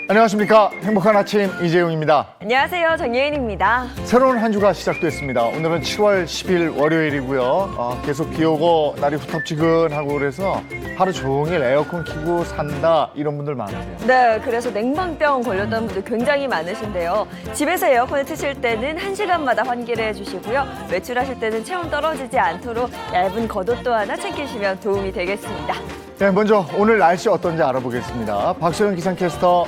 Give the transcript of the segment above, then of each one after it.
안녕하십니까. 행복한 아침 이재용입니다. 안녕하세요. 정예인입니다. 새로운 한 주가 시작됐습니다. 오늘은 7월 10일 월요일이고요. 계속 비 오고 날이 후텁지근하고 그래서 하루 종일 에어컨 켜고 산다 이런 분들 많으세요. 네, 그래서 냉방병 걸렸던 분들 굉장히 많으신데요. 집에서 에어컨을 트실 때는 1시간마다 환기를 해주시고요. 외출하실 때는 체온 떨어지지 않도록 얇은 겉옷도 하나 챙기시면 도움이 되겠습니다. 네, 먼저 오늘 날씨 어떤지 알아보겠습니다. 박소영 기상캐스터.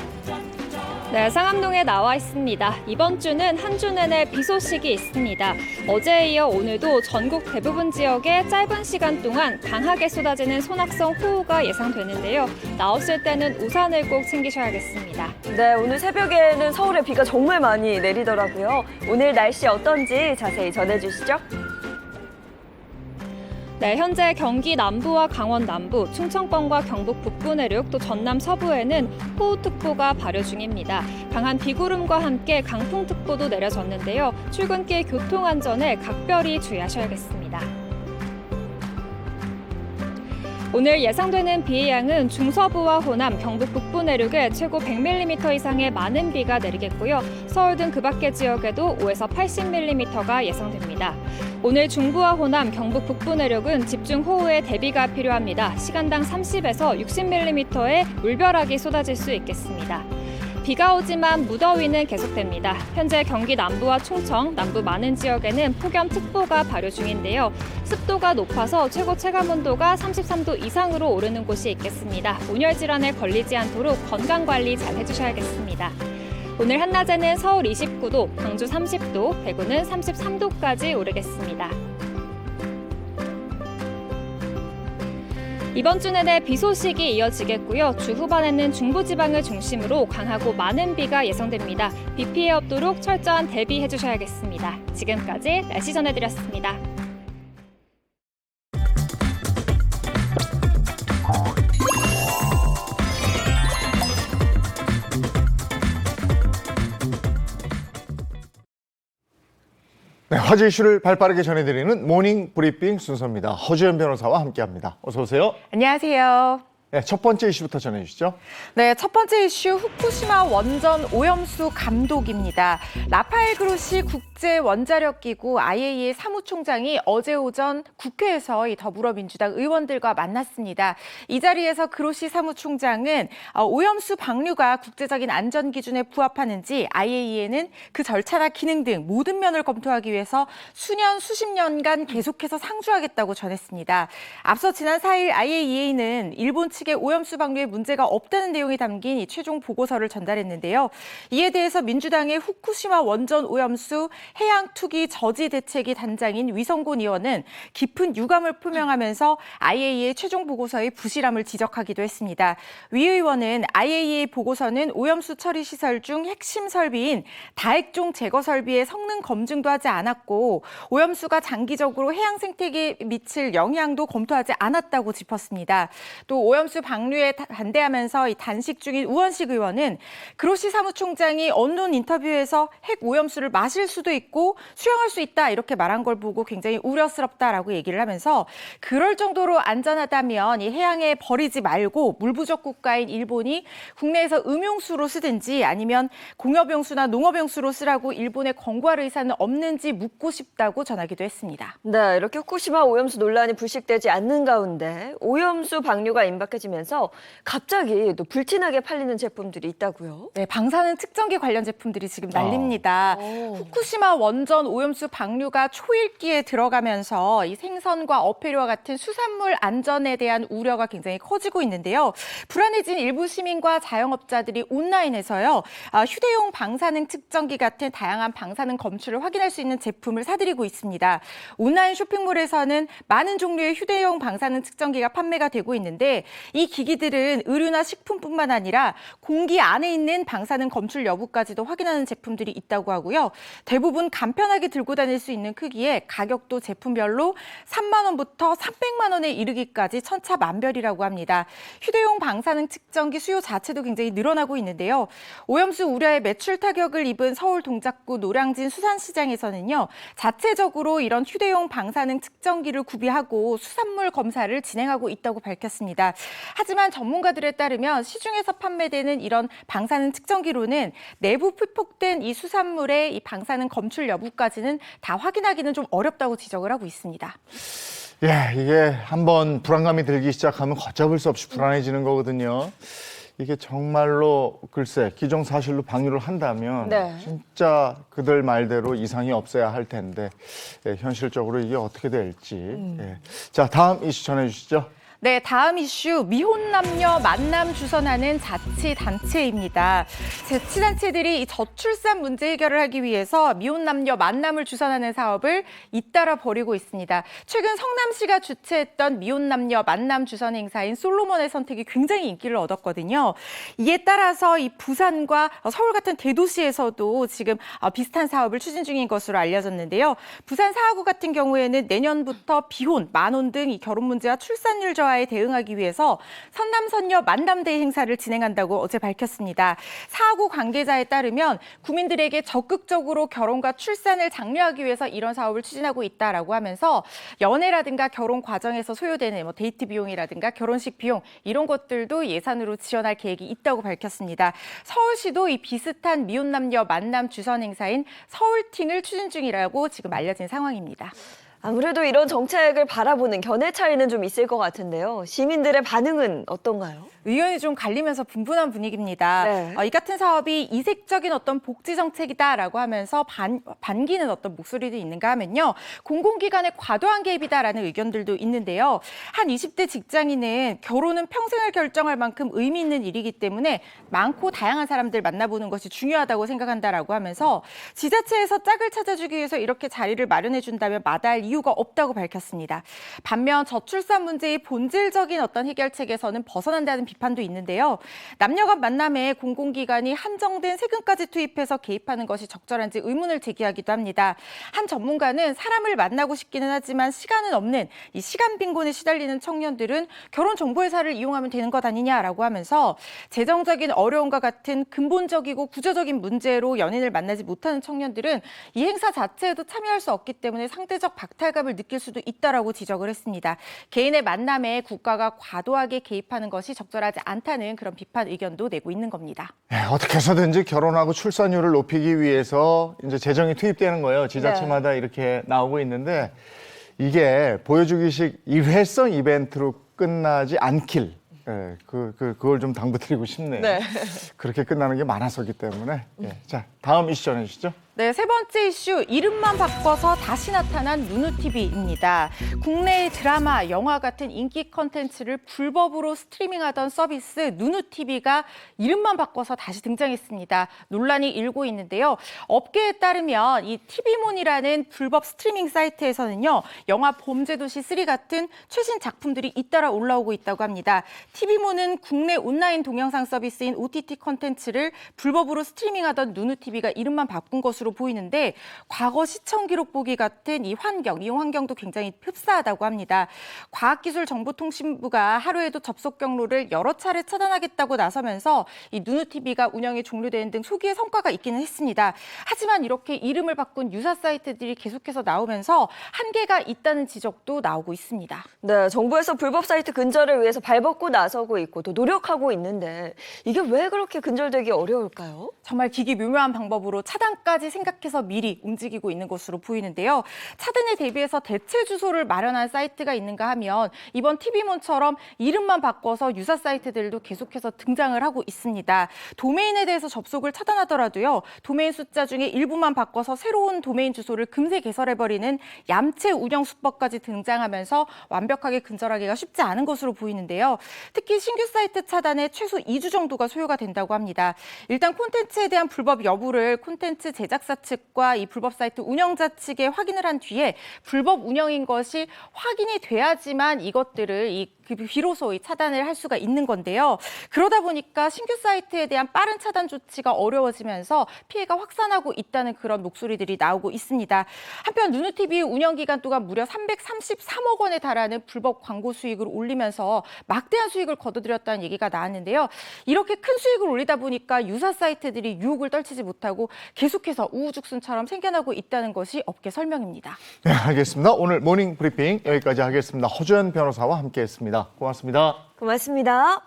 네, 상암동에 나와 있습니다. 이번 주는 한 주 내내 비 소식이 있습니다. 어제에 이어 오늘도 전국 대부분 지역에 짧은 시간 동안 강하게 쏟아지는 소낙성 호우가 예상되는데요. 나오실 때는 우산을 꼭 챙기셔야겠습니다. 네, 오늘 새벽에는 서울에 비가 정말 많이 내리더라고요. 오늘 날씨 어떤지 자세히 전해주시죠. 네, 현재 경기 남부와 강원 남부, 충청권과 경북 북부 내륙, 또 전남 서부에는 호우특보가 발효 중입니다. 강한 비구름과 함께 강풍특보도 내려졌는데요. 출근길 교통안전에 각별히 주의하셔야겠습니다. 오늘 예상되는 비의 양은 중서부와 호남, 경북 북부 내륙에 최고 100mm 이상의 많은 비가 내리겠고요. 서울 등 그 밖의 지역에도 5에서 80mm가 예상됩니다. 오늘 중부와 호남, 경북 북부 내륙은 집중호우에 대비가 필요합니다. 시간당 30에서 60mm의 물벼락이 쏟아질 수 있겠습니다. 비가 오지만 무더위는 계속됩니다. 현재 경기 남부와 충청, 남부 많은 지역에는 폭염특보가 발효 중인데요. 습도가 높아서 최고 체감온도가 33도 이상으로 오르는 곳이 있겠습니다. 온열 질환에 걸리지 않도록 건강관리 잘 해주셔야겠습니다. 오늘 한낮에는 서울 29도, 광주 30도, 대구는 33도까지 오르겠습니다. 이번 주 내내 비 소식이 이어지겠고요. 주 후반에는 중부지방을 중심으로 강하고 많은 비가 예상됩니다. 비 피해 없도록 철저한 대비해 주셔야겠습니다. 지금까지 날씨 전해드렸습니다. 네, 화제 이슈를 발빠르게 전해드리는 모닝 브리핑 순서입니다. 허주연 변호사와 함께합니다. 어서 오세요. 안녕하세요. 네, 첫 번째 이슈부터 전해주시죠. 네, 첫 번째 이슈 후쿠시마 원전 오염수 감독입니다. 라파엘 그로시 국제원자력기구 IAEA 사무총장이 어제 오전 국회에서 더불어민주당 의원들과 만났습니다. 이 자리에서 그로시 사무총장은 오염수 방류가 국제적인 안전 기준에 부합하는지 IAEA는 그 절차나 기능 등 모든 면을 검토하기 위해서 수년, 수십 년간 계속해서 상주하겠다고 전했습니다. 앞서 지난 4일 IAEA는 일본 측의 오염수 방류에 문제가 없다는 내용이 담긴 이 최종 보고서를 전달했는데요. 이에 대해서 민주당의 후쿠시마 원전 오염수 해양 투기 저지 대책위 단장인 위성곤 의원은 깊은 유감을 표명하면서 IAEA 최종 보고서의 부실함을 지적하기도 했습니다. 위 의원은 IAEA 보고서는 오염수 처리 시설 중 핵심 설비인 다액종 제거 설비의 성능 검증도 하지 않았고 오염수가 장기적으로 해양 생태계에 미칠 영향도 검토하지 않았다고 짚었습니다. 또 오염수 방류에 반대하면서 단식 중인 우원식 의원은 그로시 사무총장이 언론 인터뷰에서 핵 오염수를 마실 수도 있고 수용할 수 있다 이렇게 말한 걸 보고 굉장히 우려스럽다라고 얘기를 하면서 그럴 정도로 안전하다면 이 해양에 버리지 말고 물 부족 국가인 일본이 국내에서 음용수로 쓰든지 아니면 공업용수나 농업용수로 쓰라고 일본에 권고할 의사는 없는지 묻고 싶다고 전하기도 했습니다. 네, 이렇게 후쿠시마 오염수 논란이 불식되지 않는 가운데 오염수 방류가 임박해지면서 갑자기 또 불티나게 팔리는 제품들이 있다고요? 네, 방사능 측정기 관련 제품들이 지금 난립니다. 후쿠시마 원전 오염수 방류가 초일기에 들어가면서 이 생선과 어패류와 같은 수산물 안전에 대한 우려가 굉장히 커지고 있는데요. 불안해진 일부 시민과 자영업자들이 온라인에서요. 휴대용 방사능 측정기 같은 다양한 방사능 검출을 확인할 수 있는 제품을 사들이고 있습니다. 온라인 쇼핑몰에서는 많은 종류의 휴대용 방사능 측정기가 판매가 되고 있는데 이 기기들은 의류나 식품뿐만 아니라 공기 안에 있는 방사능 검출 여부까지도 확인하는 제품들이 있다고 하고요. 대부분 간편하게 들고 다닐 수 있는 크기에 가격도 제품별로 3만 원부터 300만 원에 이르기까지 천차만별이라고 합니다. 휴대용 방사능 측정기 수요 자체도 굉장히 늘어나고 있는데요. 오염수 우려에 매출 타격을 입은 서울 동작구 노량진 수산시장에서는요. 자체적으로 이런 휴대용 방사능 측정기를 구비하고 수산물 검사를 진행하고 있다고 밝혔습니다. 하지만 전문가들에 따르면 시중에서 판매되는 이런 방사능 측정기로는 내부 피폭된 이 수산물의 이 방사능 검출 여부까지는 다 확인하기는 좀 어렵다고 지적을 하고 있습니다. 예, 이게 한번 불안감이 들기 시작하면 걷잡을 수 없이 불안해지는 거거든요. 이게 정말로 글쎄 기정사실로 방류를 한다면 네. 진짜 그들 말대로 이상이 없어야 할 텐데 현실적으로 이게 어떻게 될지. 예. 자, 다음 이슈 전해주시죠. 네, 다음 이슈 미혼 남녀 만남 주선하는 자치단체입니다. 자치단체들이 이 저출산 문제 해결을 하기 위해서 미혼 남녀 만남을 주선하는 사업을 잇따라 벌이고 있습니다. 최근 성남시가 주최했던 미혼 남녀 만남 주선 행사인 솔로몬의 선택이 굉장히 인기를 얻었거든요. 이에 따라서 이 부산과 서울 같은 대도시에서도 지금 비슷한 사업을 추진 중인 것으로 알려졌는데요. 부산 사하구 같은 경우에는 내년부터 비혼, 만혼 등 이 결혼 문제와 출산율 저하에 대응하기 위해서 선남선녀 만남대회 행사를 진행한다고 어제 밝혔습니다. 사하구 관계자에 따르면 국민들에게 적극적으로 결혼과 출산을 장려하기 위해서 이런 사업을 추진하고 있다라고 하면서 연애라든가 결혼 과정에서 소요되는 데이트 비용이라든가 결혼식 비용 이런 것들도 예산으로 지원할 계획이 있다고 밝혔습니다. 서울시도 이 비슷한 미혼 남녀 만남 주선 행사인 서울팅을 추진 중이라고 지금 알려진 상황입니다. 아무래도 이런 정책을 바라보는 견해 차이는 좀 있을 것 같은데요. 시민들의 반응은 어떤가요? 의견이 좀 갈리면서 분분한 분위기입니다. 네. 이 같은 사업이 이색적인 어떤 복지 정책이다라고 하면서 반기는 어떤 목소리도 있는가 하면요. 공공기관의 과도한 개입이다라는 의견들도 있는데요. 한 20대 직장인은 결혼은 평생을 결정할 만큼 의미 있는 일이기 때문에 많고 다양한 사람들 만나보는 것이 중요하다고 생각한다라고 하면서 지자체에서 짝을 찾아주기 위해서 이렇게 자리를 마련해 준다면 마다할 이유가 없다고 밝혔습니다. 반면 저출산 문제의 본질적인 어떤 해결책에서는 벗어난다는 비판도 있는데요. 남녀 간 만남에 공공기관이 한정된 세금까지 투입해서 개입하는 것이 적절한지 의문을 제기하기도 합니다. 한 전문가는 사람을 만나고 싶기는 하지만 시간은 없는 이 시간 빈곤에 시달리는 청년들은 결혼정보회사를 이용하면 되는 것 아니냐라고 하면서 재정적인 어려움과 같은 근본적이고 구조적인 문제로 연인을 만나지 못하는 청년들은 이 행사 자체에도 참여할 수 없기 때문에 상대적 박탈감을 느낄 수도 있다라고 지적을 했습니다. 개인의 만남에 국가가 과도하게 개입하는 것이 적절하지 않다는 그런 비판 의견도 내고 있는 겁니다. 예, 어떻게 해서든지 결혼하고 출산율을 높이기 위해서 이제 재정이 투입되는 거예요. 지자체마다 이렇게 나오고 있는데 이게 보여주기식 일회성 이벤트로 끝나지 않길. 예, 그걸 좀 당부드리고 싶네요. 네. 그렇게 끝나는 게 많아서기 때문에. 예, 자, 다음 이슈 전해주시죠. 네, 세 번째 이슈, 이름만 바꿔서 다시 나타난 누누TV입니다. 국내의 드라마, 영화 같은 인기 컨텐츠를 불법으로 스트리밍하던 서비스 누누TV가 이름만 바꿔서 다시 등장했습니다. 논란이 일고 있는데요. 업계에 따르면 이 TV몬이라는 불법 스트리밍 사이트에서는요, 영화 범죄도시 3 같은 최신 작품들이 잇따라 올라오고 있다고 합니다. TV몬은 국내 온라인 동영상 서비스인 OTT 컨텐츠를 불법으로 스트리밍하던 누누TV가 이름만 바꾼 것으로 보이는데 과거 시청 기록 보기 같은 이 이용 환경도 굉장히 흡사하다고 합니다. 과학기술정보통신부가 하루에도 접속 경로를 여러 차례 차단하겠다고 나서면서 이 누누TV가 운영이 종료되는 등 소기의 성과가 있기는 했습니다. 하지만 이렇게 이름을 바꾼 유사 사이트들이 계속해서 나오면서 한계가 있다는 지적도 나오고 있습니다. 네, 정부에서 불법 사이트 근절을 위해서 발벗고 나서고 있고 또 노력하고 있는데 이게 왜 그렇게 근절되기 어려울까요? 정말 기기묘묘한 방법으로 차단까지 생각해서 미리 움직이고 있는 것으로 보이는데요. 차단에 대비해서 대체 주소를 마련한 사이트가 있는가 하면 이번 TV몬처럼 이름만 바꿔서 유사 사이트들도 계속해서 등장을 하고 있습니다. 도메인에 대해서 접속을 차단하더라도요. 도메인 숫자 중에 일부만 바꿔서 새로운 도메인 주소를 금세 개설해버리는 얌체 운영 수법까지 등장하면서 완벽하게 근절하기가 쉽지 않은 것으로 보이는데요. 특히 신규 사이트 차단에 최소 2주 정도가 소요가 된다고 합니다. 일단 콘텐츠에 대한 불법 여부를 콘텐츠 제작사 측과 이 불법 사이트 운영자 측에 확인을 한 뒤에 불법 운영인 것이 확인이 돼야지만 이것들을 비로소 차단을 할 수가 있는 건데요. 그러다 보니까 신규 사이트에 대한 빠른 차단 조치가 어려워지면서 피해가 확산하고 있다는 그런 목소리들이 나오고 있습니다. 한편 누누TV 운영 기간 동안 무려 333억 원에 달하는 불법 광고 수익을 올리면서 막대한 수익을 거둬들였다는 얘기가 나왔는데요. 이렇게 큰 수익을 올리다 보니까 유사 사이트들이 유혹을 떨치지 못하고 계속해서 우후죽순처럼 생겨나고 있다는 것이 업계 설명입니다. 네, 알겠습니다. 오늘 모닝 브리핑 여기까지 하겠습니다. 허주연 변호사와 함께했습니다. 하겠습니다. 고맙습니다. 고맙습니다.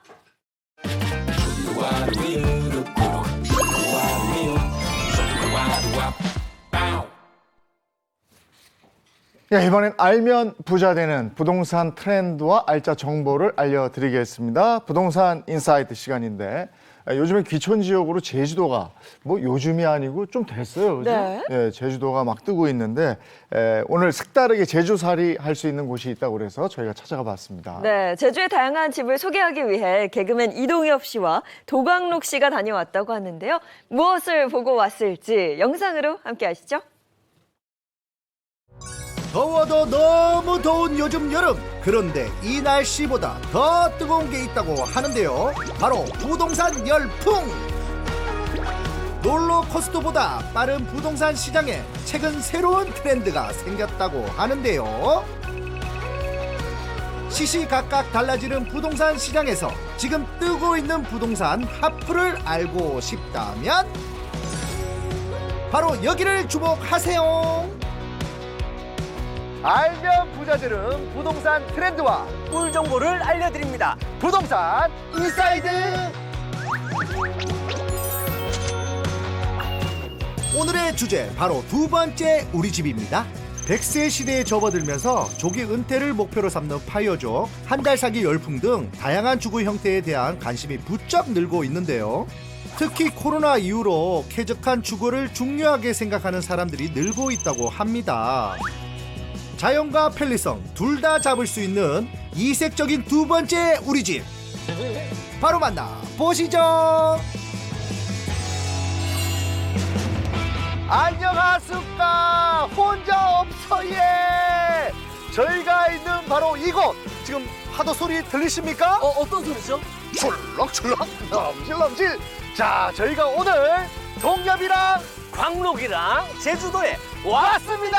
야, 이번엔 알면 부자 되는 부동산 트렌드와 알짜 정보를 알려드리겠습니다. 부동산 인사이트 시간인데 요즘에 귀촌 지역으로 제주도가 뭐 요즘이 아니고 좀 됐어요. 그죠? 네. 예, 제주도가 막 뜨고 있는데 오늘 색다르게 제주살이 할 수 있는 곳이 있다고 그래서 저희가 찾아가 봤습니다. 네, 제주의 다양한 집을 소개하기 위해 개그맨 이동엽 씨와 도광록 씨가 다녀왔다고 하는데요. 무엇을 보고 왔을지 영상으로 함께 하시죠. 더워도 너무 더운 요즘 여름. 그런데 이 날씨보다 더 뜨거운 게 있다고 하는데요. 바로 부동산 열풍. 롤러코스터보다 빠른 부동산 시장에 최근 새로운 트렌드가 생겼다고 하는데요. 시시각각 달라지는 부동산 시장에서 지금 뜨고 있는 부동산 핫플을 알고 싶다면 바로 여기를 주목하세요. 알면 부자들은 부동산 트렌드와 꿀 정보를 알려드립니다. 부동산 인사이드. 오늘의 주제 바로 두 번째 우리 집입니다. 100세 시대에 접어들면서 조기 은퇴를 목표로 삼는 파이어족, 한 달 사기 열풍 등 다양한 주거 형태에 대한 관심이 부쩍 늘고 있는데요. 특히 코로나 이후로 쾌적한 주거를 중요하게 생각하는 사람들이 늘고 있다고 합니다. 자연과 편리성 둘 다 잡을 수 있는 이색적인 두 번째 우리 집, 바로 만나 보시죠. 안녕하십니까. 혼자 없어예. 저희가 있는 바로 이곳, 지금 파도 소리 들리십니까? 어떤 소리죠? 출렁출렁 넘실넘실. 자, 저희가 오늘 동엽이랑 광록이랑 제주도에 왔습니다.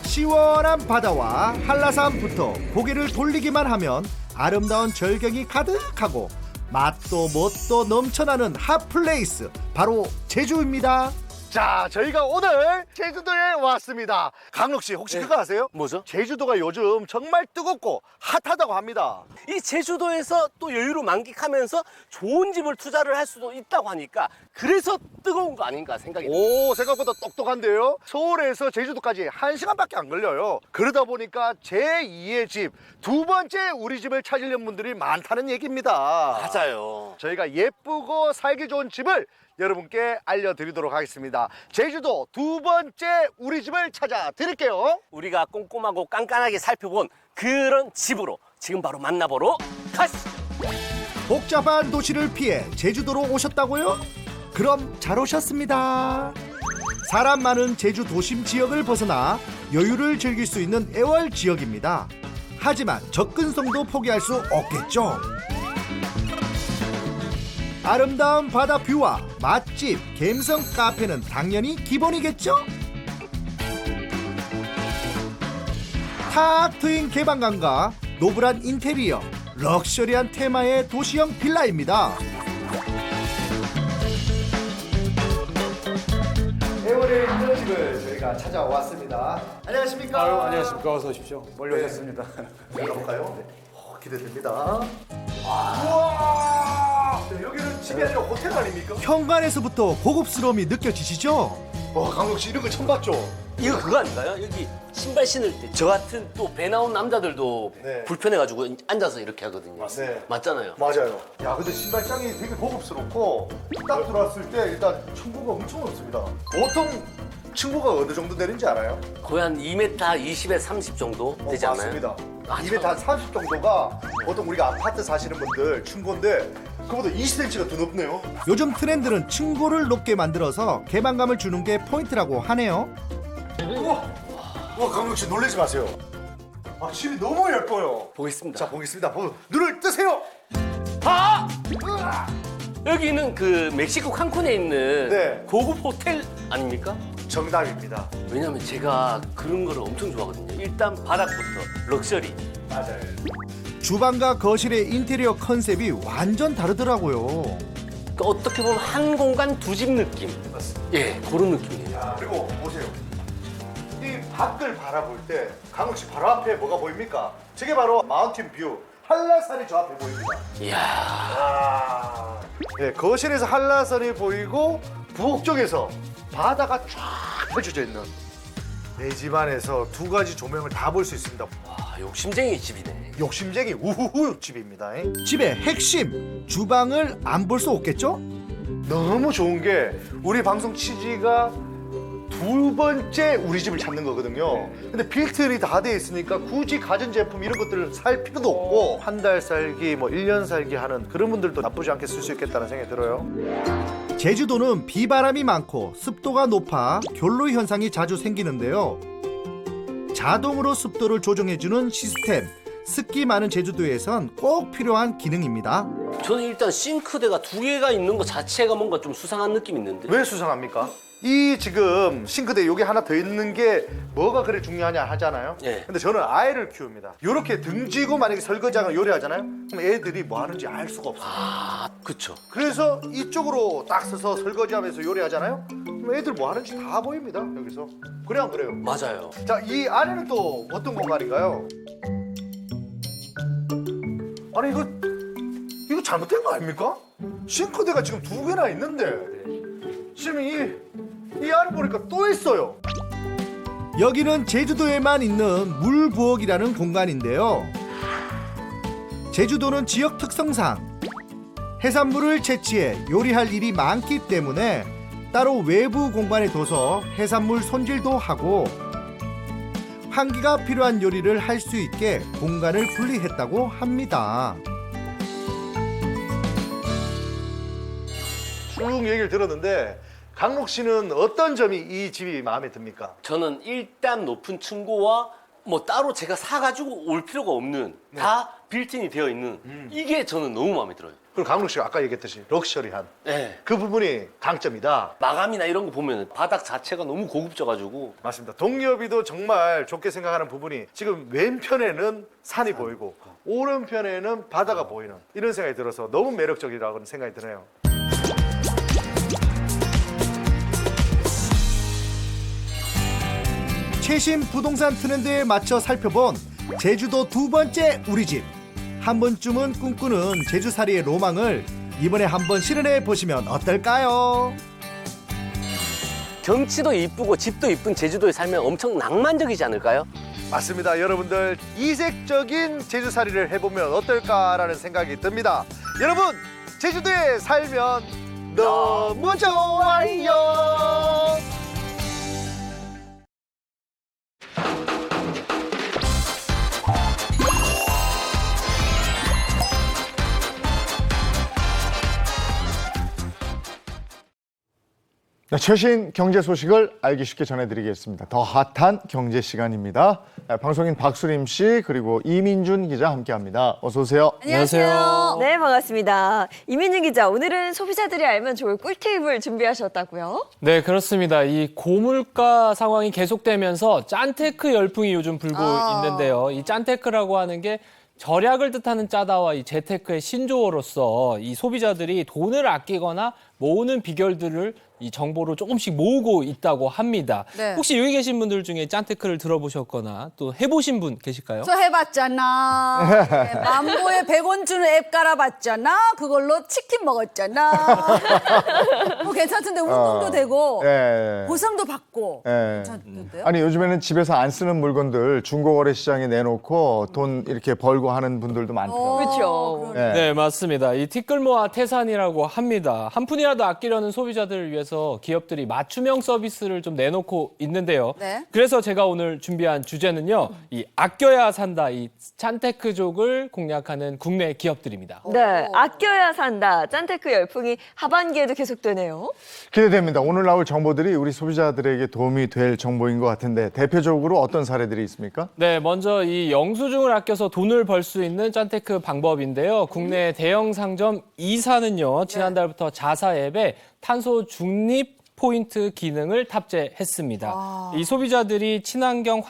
시원한 바다와 한라산부터 고개를 돌리기만 하면 아름다운 절경이 가득하고 맛도 멋도 넘쳐나는 핫플레이스, 바로 제주입니다. 자, 저희가 오늘 제주도에 왔습니다. 강록 씨, 혹시 그거 아세요? 뭐죠? 제주도가 요즘 정말 뜨겁고 핫하다고 합니다. 이 제주도에서 또 여유로 만끽하면서 좋은 집을 투자를 할 수도 있다고 하니까 그래서 뜨거운 거 아닌가 생각이 듭니다. 오, 생각보다 똑똑한데요? 서울에서 제주도까지 1시간밖에 안 걸려요. 그러다 보니까 제2의 집, 두 번째 우리 집을 찾으려는 분들이 많다는 얘기입니다. 맞아요. 저희가 예쁘고 살기 좋은 집을 여러분께 알려드리도록 하겠습니다. 제주도 두 번째 우리 집을 찾아 드릴게요. 우리가 꼼꼼하고 깐깐하게 살펴본 그런 집으로 지금 바로 만나보러 가시죠. 복잡한 도시를 피해 제주도로 오셨다고요? 그럼 잘 오셨습니다. 사람 많은 제주 도심 지역을 벗어나 여유를 즐길 수 있는 애월 지역입니다. 하지만 접근성도 포기할 수 없겠죠. 아름다운 바다 뷰와 맛집, 갬성 카페는 당연히 기본이겠죠? 탁 트인 개방감과 노블한 인테리어, 럭셔리한 테마의 도시형 빌라입니다. 애월에 있는 집을 저희가 찾아왔습니다. 안녕하십니까? 안녕하십니까. 어서 오십시오. 멀리 오셨습니다. 들어볼까요? 네. 기대됩니다. 우와! 네, 여기는 집이 아니라 호텔 아닙니까? 현관에서부터 고급스러움이 느껴지시죠? 와, 강록 씨 이런 거 처음 봤죠? 이거 그거 아닌가요? 여기 신발 신을 때 저 같은 또 배 나온 남자들도 네. 불편해가지고 앉아서 이렇게 하거든요. 맞습니다. 맞잖아요. 맞아요. 야, 근데 신발장이 되게 고급스럽고 딱 들어왔을 때 일단 층고가 엄청 높습니다. 보통 층고가 어느 정도 되는지 알아요? 거의 한 2m 20에 30 정도 되지 않아요? 맞습니다. 아, 2m 한 30 정도가 보통 우리가 아파트 사시는 분들 층고인데 그보다 20cm가 더 높네요. 요즘 트렌드는 층고를 높게 만들어서 개방감을 주는 게 포인트라고 하네요. 와, 강록 씨 놀라지 마세요. 아, 집이 너무 예뻐요. 보겠습니다. 자, 보겠습니다. 눈을 뜨세요. 아! 여기는 그 멕시코 칸쿤에 있는 네. 고급 호텔 아닙니까? 정답입니다. 왜냐면 제가 그런 거를 엄청 좋아하거든요. 일단 바닥부터 럭셔리. 맞아요. 주방과 거실의 인테리어 컨셉이 완전 다르더라고요. 그러니까 어떻게 보면 한 공간 두 집 느낌. 맞습니다. 예, 그런 느낌이에요. 자, 그리고 보세요. 이 밖을 바라볼 때 강욱 씨 바로 앞에 뭐가 보입니까? 저게 바로 마운틴 뷰, 한라산이 저 앞에 보입니다. 이야. 네, 거실에서 한라산이 보이고 부엌 쪽에서 바다가 쫙 펼쳐져 있는 내 집안에서 두 가지 조명을 다 볼 수 있습니다. 와, 욕심쟁이 집이네. 욕심쟁이 우후후 집입니다. 집의 핵심 주방을 안 볼 수 없겠죠? 너무 좋은 게 우리 방송 취지가 두 번째 우리 집을 찾는 거거든요. 근데 필터링이 다 돼 있으니까 굳이 가전제품 이런 것들을 살 필요도 없고 한 달 살기, 뭐 1년 살기 하는 그런 분들도 나쁘지 않게 쓸 수 있겠다는 생각이 들어요. 제주도는 비바람이 많고 습도가 높아 결로 현상이 자주 생기는데요. 자동으로 습도를 조정해주는 시스템, 습기 많은 제주도에선 꼭 필요한 기능입니다. 저는 일단 싱크대가 두 개가 있는 것 자체가 뭔가 좀 수상한 느낌이 있는데. 왜 수상합니까? 이 지금 싱크대 여기 하나 더 있는 게 뭐가 그래 중요하냐 하잖아요. 네. 근데 저는 아이를 키웁니다. 이렇게 등지고 만약에 설거지하거나 요리하잖아요. 그럼 애들이 뭐 하는지 알 수가 없어요. 아, 그쵸. 그래서 이쪽으로 딱 서서 설거지하면서 요리하잖아요. 그럼 애들 뭐 하는지 다 보입니다. 여기서. 그래 안 그래요? 맞아요. 자, 이 안에는 또 어떤 공간인가요? 아니 이거 잘못된 거 아닙니까? 싱크대가 지금 두 개나 있는데 지금 이 안에 보니까 또 있어요. 여기는 제주도에만 있는 물부엌이라는 공간인데요. 제주도는 지역 특성상 해산물을 채취해 요리할 일이 많기 때문에 따로 외부 공간에 둬서 해산물 손질도 하고 환기가 필요한 요리를 할 수 있게 공간을 분리했다고 합니다. 쭉 얘기를 들었는데 강록 씨는 어떤 점이 이 집이 마음에 듭니까? 저는 일단 높은 층고와 뭐 따로 제가 사가지고 올 필요가 없는 다 빌트인이 되어 있는 이게 저는 너무 마음에 들어요. 그리고 강록 씨가 아까 얘기했듯이 럭셔리한 네. 그 부분이 강점이다. 마감이나 이런 거 보면 바닥 자체가 너무 고급져가지고 맞습니다. 동엽이도 정말 좋게 생각하는 부분이 지금 왼편에는 산이 보이고 오른편에는 바다가 보이는 이런 생각이 들어서 너무 매력적이라고 생각이 드네요. 최신 부동산 트렌드에 맞춰 살펴본 제주도 두 번째 우리 집. 한 번쯤은 꿈꾸는 제주살이의 로망을 이번에 한번 실현해 보시면 어떨까요? 경치도 이쁘고 집도 이쁜 제주도에 살면 엄청 낭만적이지 않을까요? 맞습니다. 여러분들 이색적인 제주살이를 해보면 어떨까라는 생각이 듭니다. 여러분 제주도에 살면 너무 좋아요. 네, 최신 경제 소식을 알기 쉽게 전해드리겠습니다. 더 핫한 경제 시간입니다. 방송인 박수림 씨 그리고 이민준 기자 함께합니다. 어서 오세요. 안녕하세요. 네, 반갑습니다. 이민준 기자, 오늘은 소비자들이 알면 좋을 꿀팁을 준비하셨다고요? 네, 그렇습니다. 이 고물가 상황이 계속되면서 짠테크 열풍이 요즘 불고 있는데요. 이 짠테크라고 하는 게 절약을 뜻하는 짜다와 이 재테크의 신조어로서 이 소비자들이 돈을 아끼거나 모으는 비결들을 이 정보로 조금씩 모으고 있다고 합니다. 네. 혹시 여기 계신 분들 중에 짠테크를 들어보셨거나 또 해보신 분 계실까요? 저 해봤잖아. 네, 만보에 100원 주는 앱 깔아봤잖아. 그걸로 치킨 먹었잖아. 뭐 괜찮던데 운동도 되고 예. 보상도 받고 예. 괜찮던데요? 아니 요즘에는 집에서 안 쓰는 물건들 중고거래 시장에 내놓고 돈 이렇게 벌고 하는 분들도 많더라고요. 그렇죠. 예. 네, 맞습니다. 이 티끌모아 태산이라고 합니다. 한 푼이라도 아끼려는 소비자들을 위해서 기업들이 맞춤형 서비스를 좀 내놓고 있는데요. 네. 그래서 제가 오늘 준비한 주제는요. 이 아껴야 산다, 이 짠테크족을 공략하는 국내 기업들입니다. 네, 아껴야 산다. 짠테크 열풍이 하반기에도 계속되네요. 기대됩니다. 오늘 나올 정보들이 우리 소비자들에게 도움이 될 정보인 것 같은데 대표적으로 어떤 사례들이 있습니까? 네, 먼저 이 영수증을 아껴서 돈을 벌 수 있는 짠테크 방법인데요. 국내 대형 상점 이사는요. 지난달부터 자사 앱에 탄소 중립 포인트 기능을 탑재했습니다. 이 소비자들의 친환경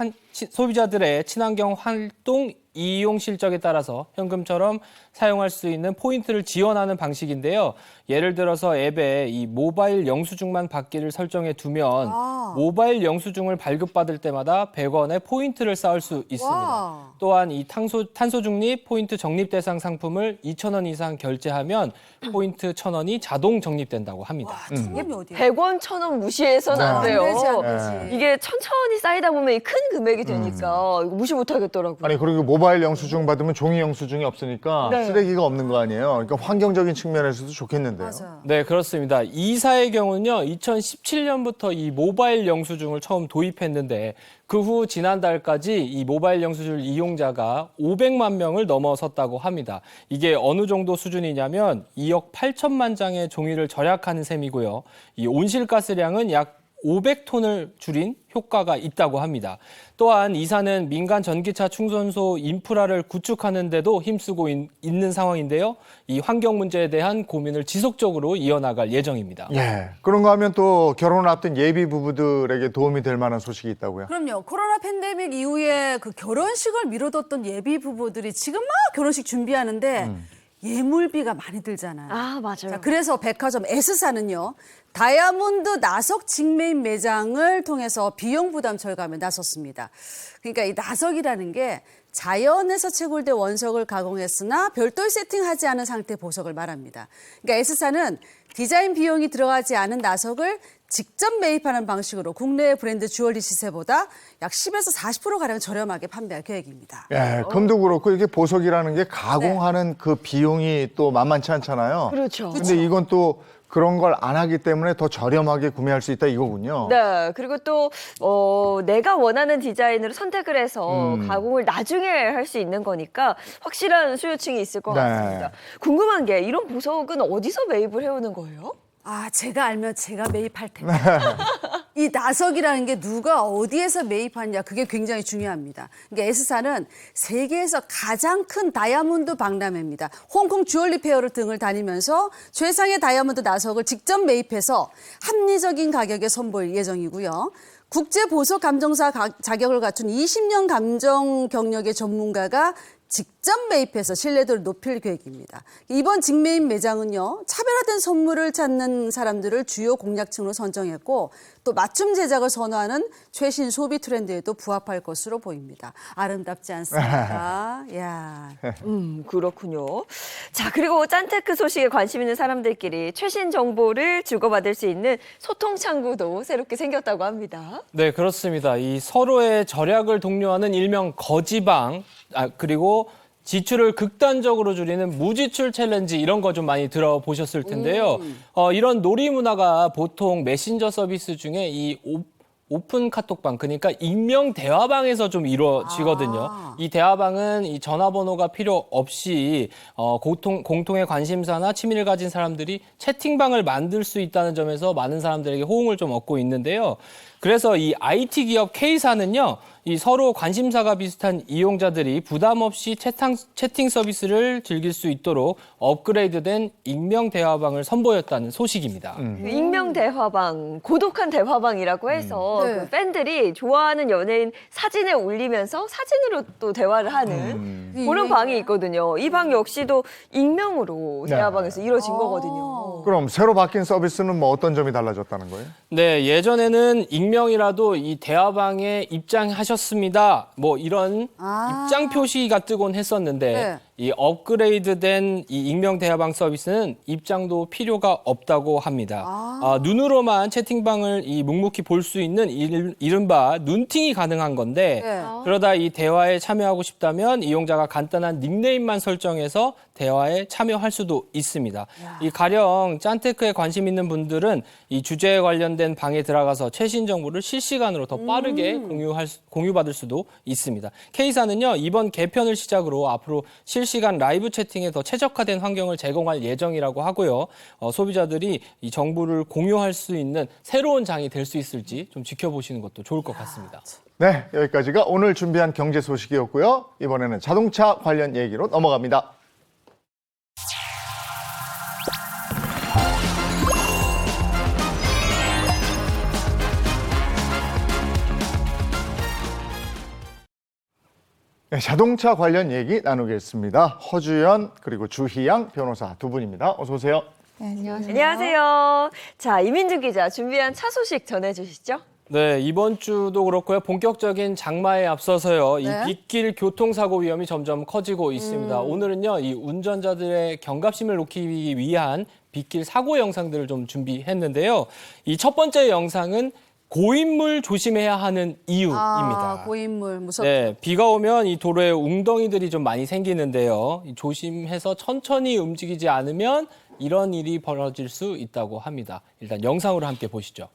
활동 이용 실적에 따라서 현금처럼 사용할 수 있는 포인트를 지원하는 방식인데요. 예를 들어서 앱에 이 모바일 영수증만 받기를 설정해 두면 모바일 영수증을 발급받을 때마다 100원의 포인트를 쌓을 수 있습니다. 와. 또한 이 탄소 중립 포인트 적립 대상 상품을 2,000원 이상 결제하면 포인트 1,000원이 자동 적립된다고 합니다. 천원이 어디야? 100원, 1,000원 무시해서는 안 돼요. 안 되지, 안 되지. 이게 천천히 쌓이다 보면 이 큰 금액이 되니까 이거 무시 못 하겠더라고요. 아니 그리고 모바일 영수증 받으면 종이 영수증이 없으니까 네. 쓰레기가 없는 거 아니에요. 그러니까 환경적인 측면에서도 좋겠는데요. 맞아. 네, 그렇습니다. 이사의 경우는요, 2017년부터 이 모바일 영수증을 처음 도입했는데 그 후 지난달까지 이 모바일 영수증 이용자가 500만 명을 넘어섰다고 합니다. 이게 어느 정도 수준이냐면 2억 8천만 장의 종이를 절약하는 셈이고요. 이 온실가스량은 약 500톤을 줄인 효과가 있다고 합니다. 또한 이사는 민간 전기차 충전소 인프라를 구축하는 데도 힘쓰고 있는 상황인데요. 이 환경 문제에 대한 고민을 지속적으로 이어나갈 예정입니다. 예. 그런가 하면 또 결혼을 앞둔 예비 부부들에게 도움이 될 만한 소식이 있다고요? 그럼요. 코로나 팬데믹 이후에 그 결혼식을 미뤄뒀던 예비 부부들이 지금 막 결혼식 준비하는데 예물비가 많이 들잖아요. 아, 맞아요. 자, 그래서 백화점 S사는요. 다이아몬드 나석 직매입 매장을 통해서 비용 부담 절감에 나섰습니다. 그러니까 이 나석이라는 게 자연에서 채굴된 원석을 가공했으나 별도의 세팅하지 않은 상태 보석을 말합니다. 그러니까 S사는 디자인 비용이 들어가지 않은 나석을 직접 매입하는 방식으로 국내 브랜드 주얼리 시세보다 약 10에서 40%가량 저렴하게 판매할 계획입니다. 예, 금도 그렇고 이게 보석이라는 게 가공하는 그 비용이 또 만만치 않잖아요. 그렇죠. 근데 이건 또 그런 걸 안 하기 때문에 더 저렴하게 구매할 수 있다 이거군요. 네, 그리고 또 내가 원하는 디자인으로 선택을 해서 가공을 나중에 할 수 있는 거니까 확실한 수요층이 있을 것 네. 같습니다. 궁금한 게 이런 보석은 어디서 매입을 해오는 거예요? 아, 제가 알면 제가 매입할 텐데. 이 나석이라는 게 누가 어디에서 매입하느냐 그게 굉장히 중요합니다. 그러니까 S사는 세계에서 가장 큰 다이아몬드 박람회입니다. 홍콩 주얼리 페어를 등을 다니면서 최상의 다이아몬드 나석을 직접 매입해서 합리적인 가격에 선보일 예정이고요. 국제 보석 감정사 자격을 갖춘 20년 감정 경력의 전문가가 직접 매입해서 신뢰도를 높일 계획입니다. 이번 직매입 매장은요, 차별화된 선물을 찾는 사람들을 주요 공략층으로 선정했고 또 맞춤 제작을 선호하는 최신 소비 트렌드에도 부합할 것으로 보입니다. 아름답지 않습니까? 야. 그렇군요. 자, 그리고 짠테크 소식에 관심 있는 사람들끼리 최신 정보를 주고받을 수 있는 소통 창구도 새롭게 생겼다고 합니다. 네, 그렇습니다. 이 서로의 절약을 독려하는 일명 거지방, 그리고 지출을 극단적으로 줄이는 무지출 챌린지 이런 거 좀 많이 들어보셨을 텐데요. 이런 놀이 문화가 보통 메신저 서비스 중에 이 오픈 카톡방, 그러니까 익명 대화방에서 좀 이루어지거든요. 이 대화방은 이 전화번호가 필요 없이 공통의 관심사나 취미를 가진 사람들이 채팅방을 만들 수 있다는 점에서 많은 사람들에게 호응을 좀 얻고 있는데요. 그래서 이 IT 기업 K사는요, 이 서로 관심사가 비슷한 이용자들이 부담 없이 채팅 서비스를 즐길 수 있도록 업그레이드된 익명 대화방을 선보였다는 소식입니다. 그 익명 대화방, 고독한 대화방이라고 해서 네. 그 팬들이 좋아하는 연예인 사진을 올리면서 사진으로 또 대화를 하는 그런 방이 있거든요. 이 방 역시도 익명으로 네. 대화방에서 이루어진 거거든요. 그럼 새로 바뀐 서비스는 뭐 어떤 점이 달라졌다는 거예요? 네, 예전에는 익명이라도 이 대화방에 입장하셨습니다. 뭐 이런 입장 표시가 뜨곤 했었는데 네. 이 업그레이드된 이 익명 대화방 서비스는 입장도 필요가 없다고 합니다. 눈으로만 채팅방을 이 묵묵히 볼 수 있는 이른바 눈팅이 가능한 건데 네. 그러다 이 대화에 참여하고 싶다면 이용자가 간단한 닉네임만 설정해서 대화에 참여할 수도 있습니다. 이 가령 짠테크에 관심 있는 분들은 이 주제에 관련된 방에 들어가서 최신 정보를 실시간으로 더 빠르게 공유받을 수도 있습니다. K사는요, 이번 개편을 시작으로 앞으로 실시간 라이브 채팅에 더 최적화된 환경을 제공할 예정이라고 하고요. 소비자들이 이 정보를 공유할 수 있는 새로운 장이 될 수 있을지 좀 지켜보시는 것도 좋을 것 같습니다. 네, 여기까지가 오늘 준비한 경제 소식이었고요. 이번에는 자동차 관련 얘기로 넘어갑니다. 네, 자동차 관련 얘기 나누겠습니다. 허주연 그리고 주희양 변호사 두 분입니다. 어서 오세요. 네, 안녕하세요. 안녕하세요. 자, 이민주 기자 준비한 차 소식 전해주시죠. 네, 이번 주도 그렇고요. 본격적인 장마에 앞서서요. 네. 이 빗길 교통사고 위험이 점점 커지고 있습니다. 오늘은요, 이 운전자들의 경각심을 높이기 위한 빗길 사고 영상들을 좀 준비했는데요. 이 첫 번째 영상은 고인물 조심해야 하는 이유입니다. 아, 고인물 무섭죠. 네, 비가 오면 이 도로에 웅덩이들이 좀 많이 생기는데요. 이 조심해서 천천히 움직이지 않으면 이런 일이 벌어질 수 있다고 합니다. 일단 영상으로 함께 보시죠.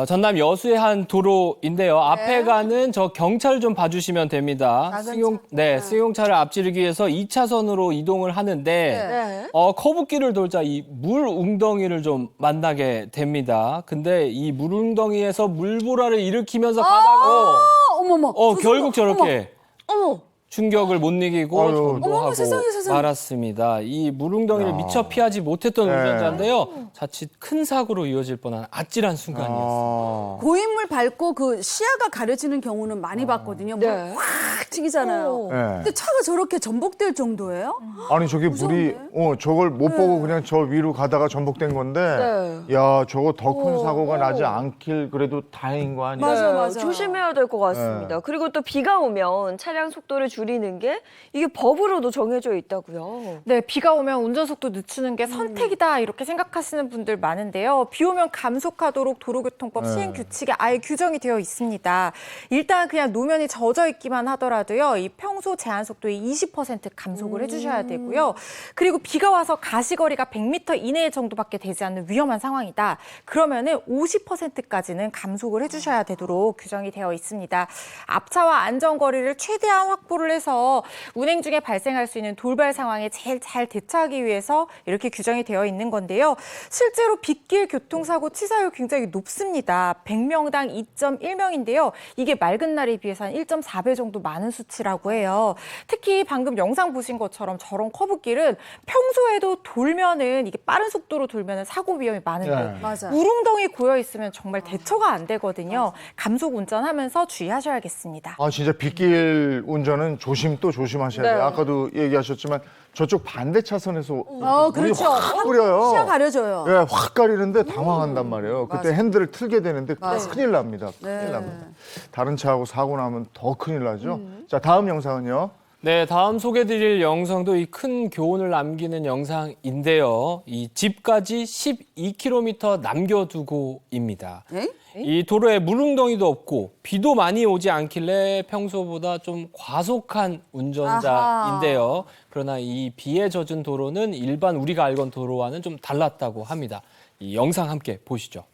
전남 여수의 한 도로인데요. 앞에 가는 저 경차를 좀 봐주시면 됩니다. 작은 승용차를 앞지르기 위해서 2차선으로 이동을 하는데 네. 커브길을 돌자 이 물 웅덩이를 좀 만나게 됩니다. 근데 이 물 웅덩이에서 물보라를 일으키면서 가다가 어머머. 결국 저렇게 어머. 충격을 못 이기고 아유. 전도하고 세상에, 세상에. 말았습니다. 이 물웅덩이를 미처 피하지 못했던 네. 운전자인데요. 자칫 큰 사고로 이어질 뻔한 아찔한 순간이었습니다. 고인물 밟고 그 시야가 가려지는 경우는 많이 봤거든요. 네. 물 확 튀기잖아요. 네. 근데 차가 저렇게 전복될 정도예요? 아니 저게 물이 저걸 못 보고 그냥 저 위로 가다가 전복된 건데 야 저거 더 큰 사고가 나지 않길 그래도 다행인 거 아니에요? 맞아, 네, 맞아. 조심해야 될 것 같습니다. 그리고 또 비가 오면 차량 속도를 줄이는 게 이게 법으로도 정해져 있다고요. 네, 비가 오면 운전속도 늦추는 게 선택이다 이렇게 생각하시는 분들 많은데요. 비 오면 감속하도록 도로교통법 시행 규칙에 아예 규정이 되어 있습니다. 일단 그냥 노면이 젖어 있기만 하더라도요. 이 평소 제한 속도의 20% 감속을 해주셔야 되고요. 그리고 비가 와서 가시거리가 100m 이내 정도밖에 되지 않는 위험한 상황이다. 그러면은 50%까지는 감속을 해주셔야 되도록 규정이 되어 있습니다. 앞차와 안전거리를 최대한 확보를 해서 운행 중에 발생할 수 있는 돌발 상황에 제일 잘 대처하기 위해서 이렇게 규정이 되어 있는 건데요. 실제로 빗길 교통사고 치사율 굉장히 높습니다. 100명당 2.1명인데요. 이게 맑은 날에 비해서 한 1.4배 정도 많은 수치라고 해요. 특히 방금 영상 보신 것처럼 저런 커브길은 평소에도 돌면은 이게 빠른 속도로 돌면은 사고 위험이 많은데 네. 맞아. 우릉덩이 고여 있으면 정말 대처가 안 되거든요. 감속 운전하면서 주의하셔야겠습니다. 아 진짜 빗길 운전은 조심 또 조심하셔야 돼요. 네. 아까도 얘기하셨지만 저쪽 반대 차선에서 물이 그렇죠. 확 뿌려요. 시야 가려져요. 예, 확 가리는데 당황한단 말이에요. 그때 핸들을 틀게 되는데 큰일 납니다. 큰일 납니다. 다른 차하고 사고 나면 더 큰일 나죠. 자, 다음 영상은요. 네, 다음 소개드릴 영상도 이 큰 교훈을 남기는 영상인데요. 이 집까지 12km 남겨두고입니다. 에? 이 도로에 물웅덩이도 없고 비도 많이 오지 않길래 평소보다 좀 과속한 운전자인데요. 그러나 이 비에 젖은 도로는 일반 우리가 알던 도로와는 좀 달랐다고 합니다. 이 영상 함께 보시죠.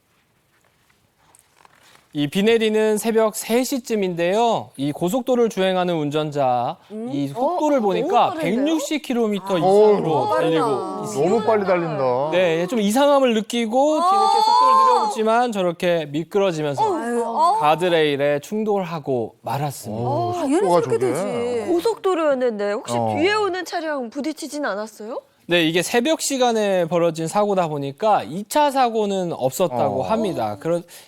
이 비 내리는 새벽 3시쯤인데요. 이 고속도로를 주행하는 운전자 이 속도를 보니까 160km 이상으로 달리고 있습니다. 너무 빨리 달린다. 네, 좀 이상함을 느끼고 뒤늦게 속도를 늘려보지만 저렇게 미끄러지면서 가드레일에 충돌하고 말았습니다. 당연히 속도가 그렇게 저게. 되지. 고속도로였는데 혹시 어. 뒤에 오는 차량 부딪히진 않았어요? 네, 이게 새벽 시간에 벌어진 사고다 보니까 2차 사고는 없었다고 합니다.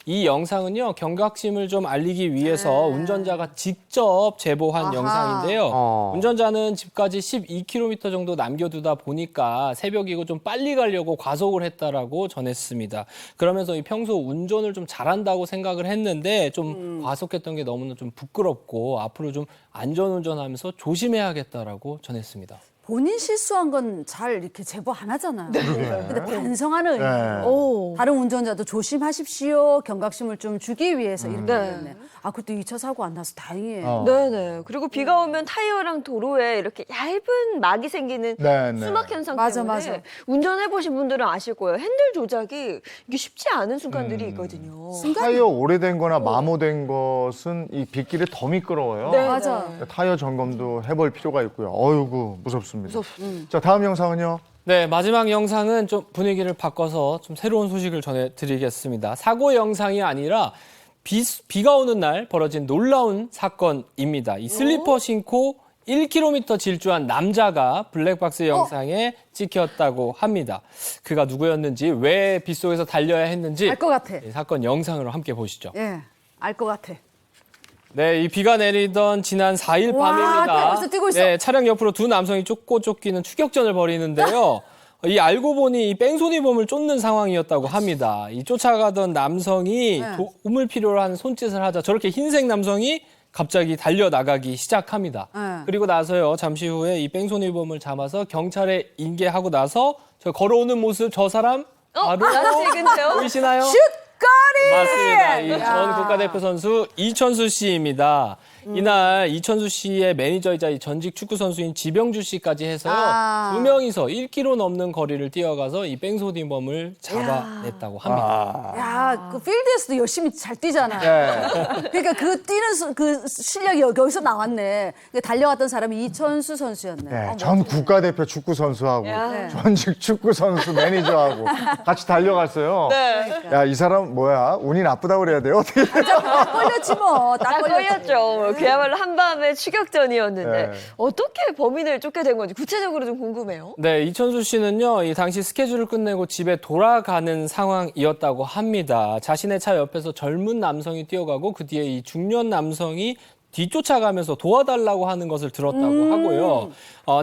이 영상은요, 경각심을 좀 알리기 위해서 운전자가 직접 제보한 영상인데요. 운전자는 집까지 12km 정도 남겨두다 보니까 새벽이고 좀 빨리 가려고 과속을 했다라고 전했습니다. 그러면서 이 평소 운전을 좀 잘한다고 생각을 했는데 좀 과속했던 게 너무나 좀 부끄럽고 앞으로 좀 안전운전하면서 조심해야겠다라고 전했습니다. 본인 실수한 건 잘 이렇게 제보 안 하잖아요. 근데 반성하는 의미로 오. 다른 운전자도 조심하십시오. 경각심을 좀 주기 위해서 이렇게 네. 했네. 아, 그것도 2차 사고 안 나서 다행이에요. 네네. 그리고 비가 오면 타이어랑 도로에 이렇게 얇은 막이 생기는 네, 네. 수막 현상 맞아, 때문에 맞아. 운전해보신 분들은 아실 거예요. 핸들 조작이 이게 쉽지 않은 순간들이 있거든요. 타이어 오래된 거나 마모된 것은 이 빗길이 더 미끄러워요. 네, 맞아. 네. 타이어 점검도 해볼 필요가 있고요. 어이구, 무섭습니다. 자, 다음 영상은요. 네, 마지막 영상은 좀 분위기를 바꿔서 좀 새로운 소식을 전해드리겠습니다. 사고 영상이 아니라 비가 오는 날 벌어진 놀라운 사건입니다. 이 슬리퍼 신고 1km 질주한 남자가 블랙박스 영상에 찍혔다고 합니다. 그가 누구였는지, 왜 빗속에서 달려야 했는지 알 것 같아. 이 사건 영상으로 함께 보시죠. 예, 알 것 같아. 네, 이 비가 내리던 지난 4일 와, 밤입니다. 벌써 뛰고 있어. 네, 차량 옆으로 두 남성이 쫓기는 추격전을 벌이는데요. 이 알고 보니 이 뺑소니범을 쫓는 상황이었다고 합니다. 이 쫓아가던 남성이 네. 도움을 필요로 한 손짓을 하자 저렇게 흰색 남성이 갑자기 달려나가기 시작합니다. 네. 그리고 나서요, 잠시 후에 이 뺑소니범을 잡아서 경찰에 인계하고 나서 저 걸어오는 모습 저 사람 바로 아직은요? 보이시나요? 슛거리! 맞습니다. 이 전 국가대표 선수 이천수 씨입니다. 이날 이천수 씨의 매니저이자 이 전직 축구 선수인 지병주 씨까지 해서요. 아. 두 명이서 1km 넘는 거리를 뛰어가서 이 뺑소니범을 잡아냈다고 합니다. 야, 그 필드에서도 열심히 잘 뛰잖아. 네. 그러니까 그 뛰는 그 실력이 여기서 나왔네. 그러니까 달려갔던 사람이 이천수 선수였네. 네, 전 국가대표 축구 선수하고 네. 전직 축구 선수 매니저하고 같이 달려갔어요. 야, 이 사람 뭐야? 운이 나쁘다고 그래야 돼요? 어떻게? 딱 걸렸지 뭐. 딱 딱 걸렸지. 걸렸죠. 그야말로 한밤의 추격전이었는데 네. 어떻게 범인을 쫓게 된 건지 구체적으로 좀 궁금해요. 네, 이천수 씨는요, 이 당시 스케줄을 끝내고 집에 돌아가는 상황이었다고 합니다. 자신의 차 옆에서 젊은 남성이 뛰어가고 그 뒤에 이 중년 남성이 뒤쫓아가면서 도와달라고 하는 것을 들었다고 하고요.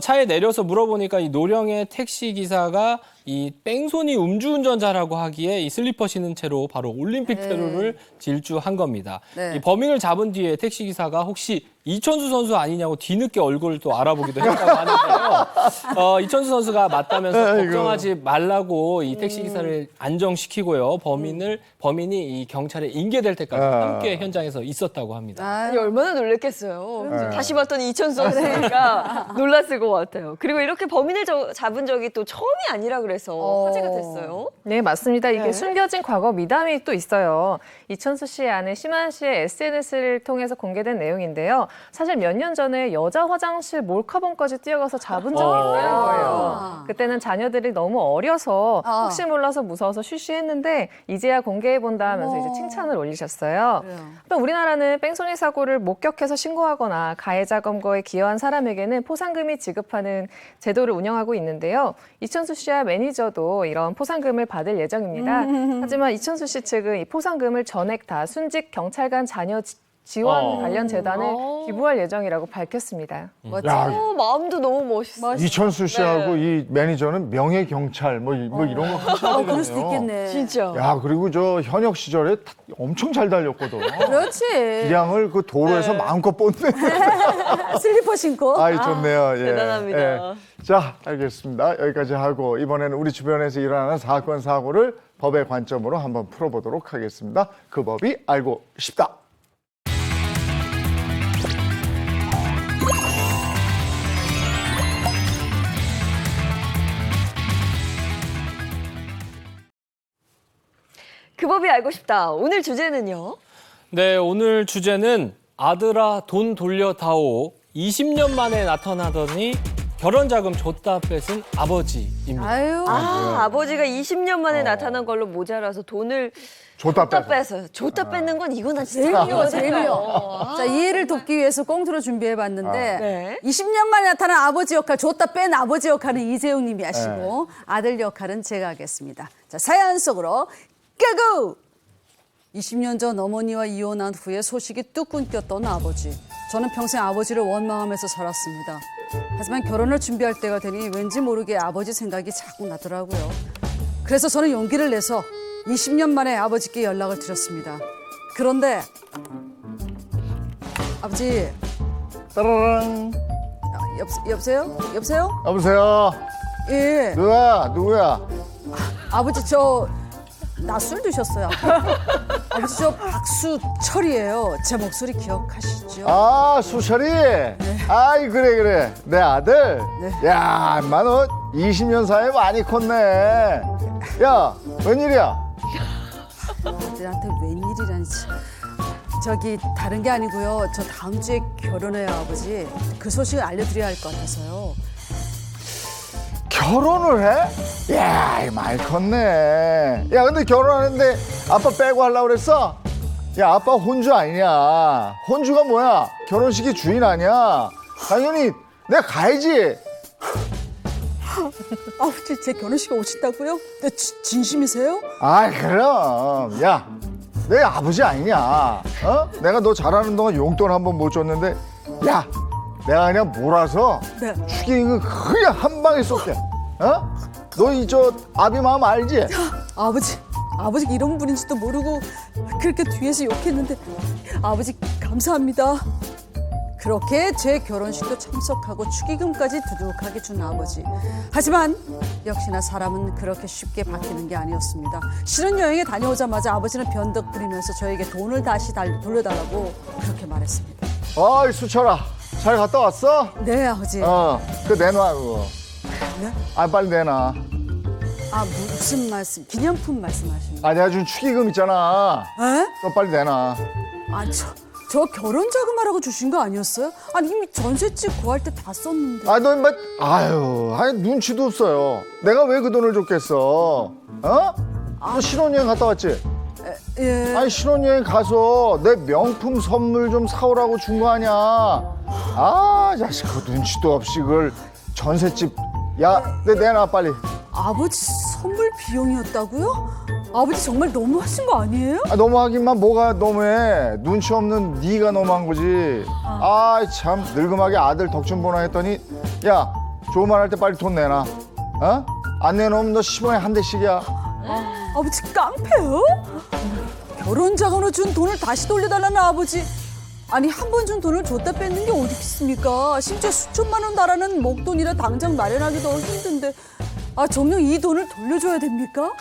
차에 내려서 물어보니까 이 노령의 택시 기사가 이 뺑소니 음주운전자라고 하기에 이 슬리퍼 신은 채로 바로 올림픽 테러를 질주한 겁니다. 네. 이 범인을 잡은 뒤에 택시 기사가 혹시 이천수 선수 아니냐고 뒤늦게 얼굴을 또 알아보기도 했다고 하는데요. 이천수 선수가 맞다면서 걱정하지 말라고 이 택시 기사를 안정시키고요. 범인이 이 경찰에 인계될 때까지 함께 현장에서 있었다고 합니다. 아니, 얼마나 놀랬겠어요. 다시 봤더니 이천수 선수니까 놀랐을 것 같아요. 그리고 이렇게 범인을 잡은 적이 또 처음이 아니라 그래서 화제가 됐어요. 네, 맞습니다. 이게 네. 숨겨진 과거 미담이 또 있어요. 이천수 씨의 아내 심한 씨의 SNS를 통해서 공개된 내용인데요. 사실 몇 년 전에 여자 화장실 몰카범까지 뛰어가서 잡은 적이 있다는 거예요. 그때는 자녀들이 너무 어려서 혹시 몰라서 무서워서 쉬쉬했는데 이제야 공개해본다 하면서 이제 칭찬을 올리셨어요. 또 우리나라는 뺑소니 사고를 목격해서 신고하거나 가해자 검거에 기여한 사람에게는 포상금이 지급하는 제도를 운영하고 있는데요. 이천수 씨와 매니저도 이런 포상금을 받을 예정입니다. 하지만 이천수 씨 측은 이 포상금을 전액 다 순직 경찰관 자녀 지원 관련 재단에 기부할 예정이라고 밝혔습니다. 야, 마음도 너무 멋있어요. 이천수 씨하고 이 매니저는 명예 경찰 뭐 이런 거 같이 하거든요. 그럴 수도 있겠네. 진짜. 야, 그리고 저 현역 시절에 엄청 잘 달렸거든. 그렇지. 기량을 그 도로에서 마음껏 뽐내. 슬리퍼 신고. 아이, 좋네요. 예. 대단합니다. 예. 자, 알겠습니다. 여기까지 하고 이번에는 우리 주변에서 일어나는 사건, 사고를 법의 관점으로 한번 풀어보도록 하겠습니다. 그 법이 알고 싶다. 그 법이 알고 싶다. 오늘 주제는요. 네, 오늘 주제는 아들아 돈 돌려다오. 20년 만에 나타나더니 결혼자금 줬다 뺏은 아버지입니다. 아유. 아버지가 20년 만에 나타난 걸로 모자라서 돈을 줬다 줬다 뺏어. 뺏어요. 줬다 뺏는 건 이건 진짜 제일 미워, 아버지예요. 제일 미워. 자, 이해를 돕기 위해서 꽁트로 준비해봤는데 네. 20년 만에 나타난 아버지 역할, 줬다 뺀 아버지 역할은 이재용 님이 하시고 아들 역할은 제가 하겠습니다. 자, 사연 속으로 고고! 20년 전 어머니와 이혼한 후에 소식이 뚝 끊겼던 아버지. 저는 평생 아버지를 원망하면서 살았습니다. 하지만 결혼을 준비할 때가 되니 왠지 모르게 아버지 생각이 자꾸 나더라고요. 그래서 저는 용기를 내서 20년 만에 아버지께 연락을 드렸습니다. 그런데 아버지, 따라랑. 여보세요? 여보세요? 여보세요. 예. 누구야? 아버지 저 낮술 드셨어요. 아버지 저 박수철이에요. 제 목소리 기억하시죠? 아, 수철이. 아이, 그래. 내 아들. 야, 인마 너 20년 사이에 많이 컸네. 야, 웬일이야? 아들한테 웬일이라니. 저기 다른 게 아니고요. 저 다음 주에 결혼해요, 아버지. 그 소식을 알려드려야 할 것 같아서요. 결혼을 해? 야, 이 많이 컸네. 야, 근데 결혼하는데 아빠 빼고 하려고 그랬어? 야, 아빠 혼주 아니냐? 혼주가 뭐야? 결혼식이 주인 아니야? 당연히 내가 가야지. 아버지 제 결혼식에 오신다고요? 네, 진심이세요? 아, 그럼. 야, 내 아버지 아니냐? 어? 내가 너 잘하는 동안 용돈 한 번 못 줬는데, 야, 내가 그냥 몰아서 네. 축의금 그냥 한 방에 쏠게. 어? 너 이 저 아비 마음 알지? 아버지가 이런 분인지도 모르고 그렇게 뒤에서 욕했는데 아버지 감사합니다. 그렇게 제 결혼식도 참석하고 축의금까지 두둑하게 준 아버지. 하지만 역시나 사람은 그렇게 쉽게 바뀌는 게 아니었습니다. 신혼여행에 다녀오자마자 아버지는 변덕 부리면서 저에게 돈을 다시 돌려달라고 그렇게 말했습니다. 어이, 수철아. 잘 갔다 왔어? 네, 아버지. 그거 내놔, 그거. 네? 아, 빨리 내놔. 아, 무슨 말씀? 기념품 말씀하시는 거예요? 내가 준 축의금 있잖아. 에? 너 빨리 내놔. 아, 저 결혼 자금하라고 주신 거 아니었어요? 아니, 이미 전셋집 구할 때 다 썼는데. 너 인마, 눈치도 없어요. 내가 왜 그 돈을 줬겠어? 어? 너 신혼여행 갔다 왔지? 예. 아니, 신혼여행 가서 내 명품 선물 좀 사오라고 준 거 아니야. 아, 자식, 그 눈치도 없이 그걸 전셋집. 야, 내놔, 빨리. 아버지 선물 비용이었다고요? 아버지 정말 너무하신 거 아니에요? 너무하기만 뭐가 너무해. 눈치 없는 네가 너무한 거지. 참, 늙음하게 아들 덕좀 보나 했더니, 야, 좋은 말 할 때 빨리 돈 내놔. 어? 안 내놓으면 너 10원에 한 대씩이야. 아버지 깡패요? 결혼 자금으로 준 돈을 다시 돌려달라는 아버지. 아니, 한 번 준 돈을 줬다 뺏는 게 어디 있습니까? 심지어 수천만 원 달하는 목돈이라 당장 마련하기도 힘든데 정녕 이 돈을 돌려줘야 됩니까?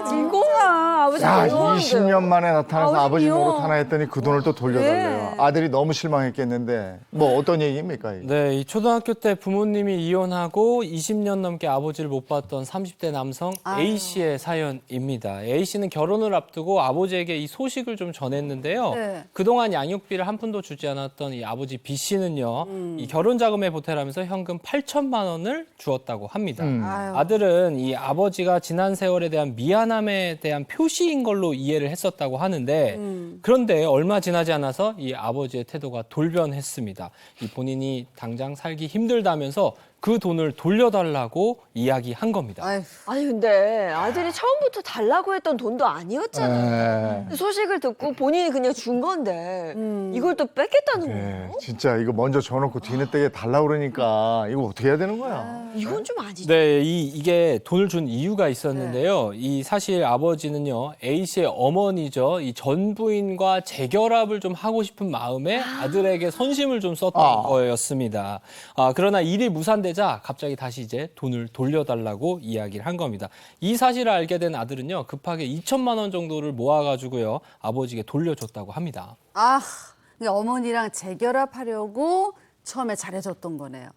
이거가 아버지 야, 너무한데요. 20년 만에 나타나서 아버지 아버지요. 노릇 하나 했더니 그 돈을 또 돌려달래요. 네. 아들이 너무 실망했겠는데 뭐 어떤 얘기입니까? 이게? 네, 이 초등학교 때 부모님이 이혼하고 20년 넘게 아버지를 못 봤던 30대 남성 A 씨의 사연입니다. A 씨는 결혼을 앞두고 아버지에게 이 소식을 좀 전했는데요. 네. 그동안 양육비를 한 푼도 주지 않았던 이 아버지 B 씨는요, 이 결혼 자금에 보태라면서 현금 8천만 원을 주었다고 합니다. 아들은 이 아버지가 지난 세월에 대한 미안함에 대한 표시인 걸로 이해를 했었다고 하는데 그런데 얼마 지나지 않아서 이 아버지의 태도가 돌변했습니다. 이 본인이 당장 살기 힘들다면서 그 돈을 돌려달라고 이야기한 겁니다. 아니 근데 아들이 처음부터 달라고 했던 돈도 아니었잖아요. 소식을 듣고 본인이 그냥 준 건데 이걸 또 뺏겠다는 거예요? 진짜 이거 먼저 줘놓고 뒤늦게 달라고 그러니까 이거 어떻게 해야 되는 거야? 이건 좀 아니죠. 네, 이게 돈을 준 이유가 있었는데요. 이 사실 아버지는요, A 씨의 어머니죠. 이 전 부인과 재결합을 좀 하고 싶은 마음에 아들에게 선심을 좀 썼던 거였습니다. 그러나 일이 무산되자 갑자기 다시 이제 돈을 돌려달라고 이야기를 한 겁니다. 이 사실을 알게 된 아들은요, 급하게 2천만 원 정도를 모아가지고요, 아버지에게 돌려줬다고 합니다. 어머니랑 재결합하려고 처음에 잘해줬던 거네요.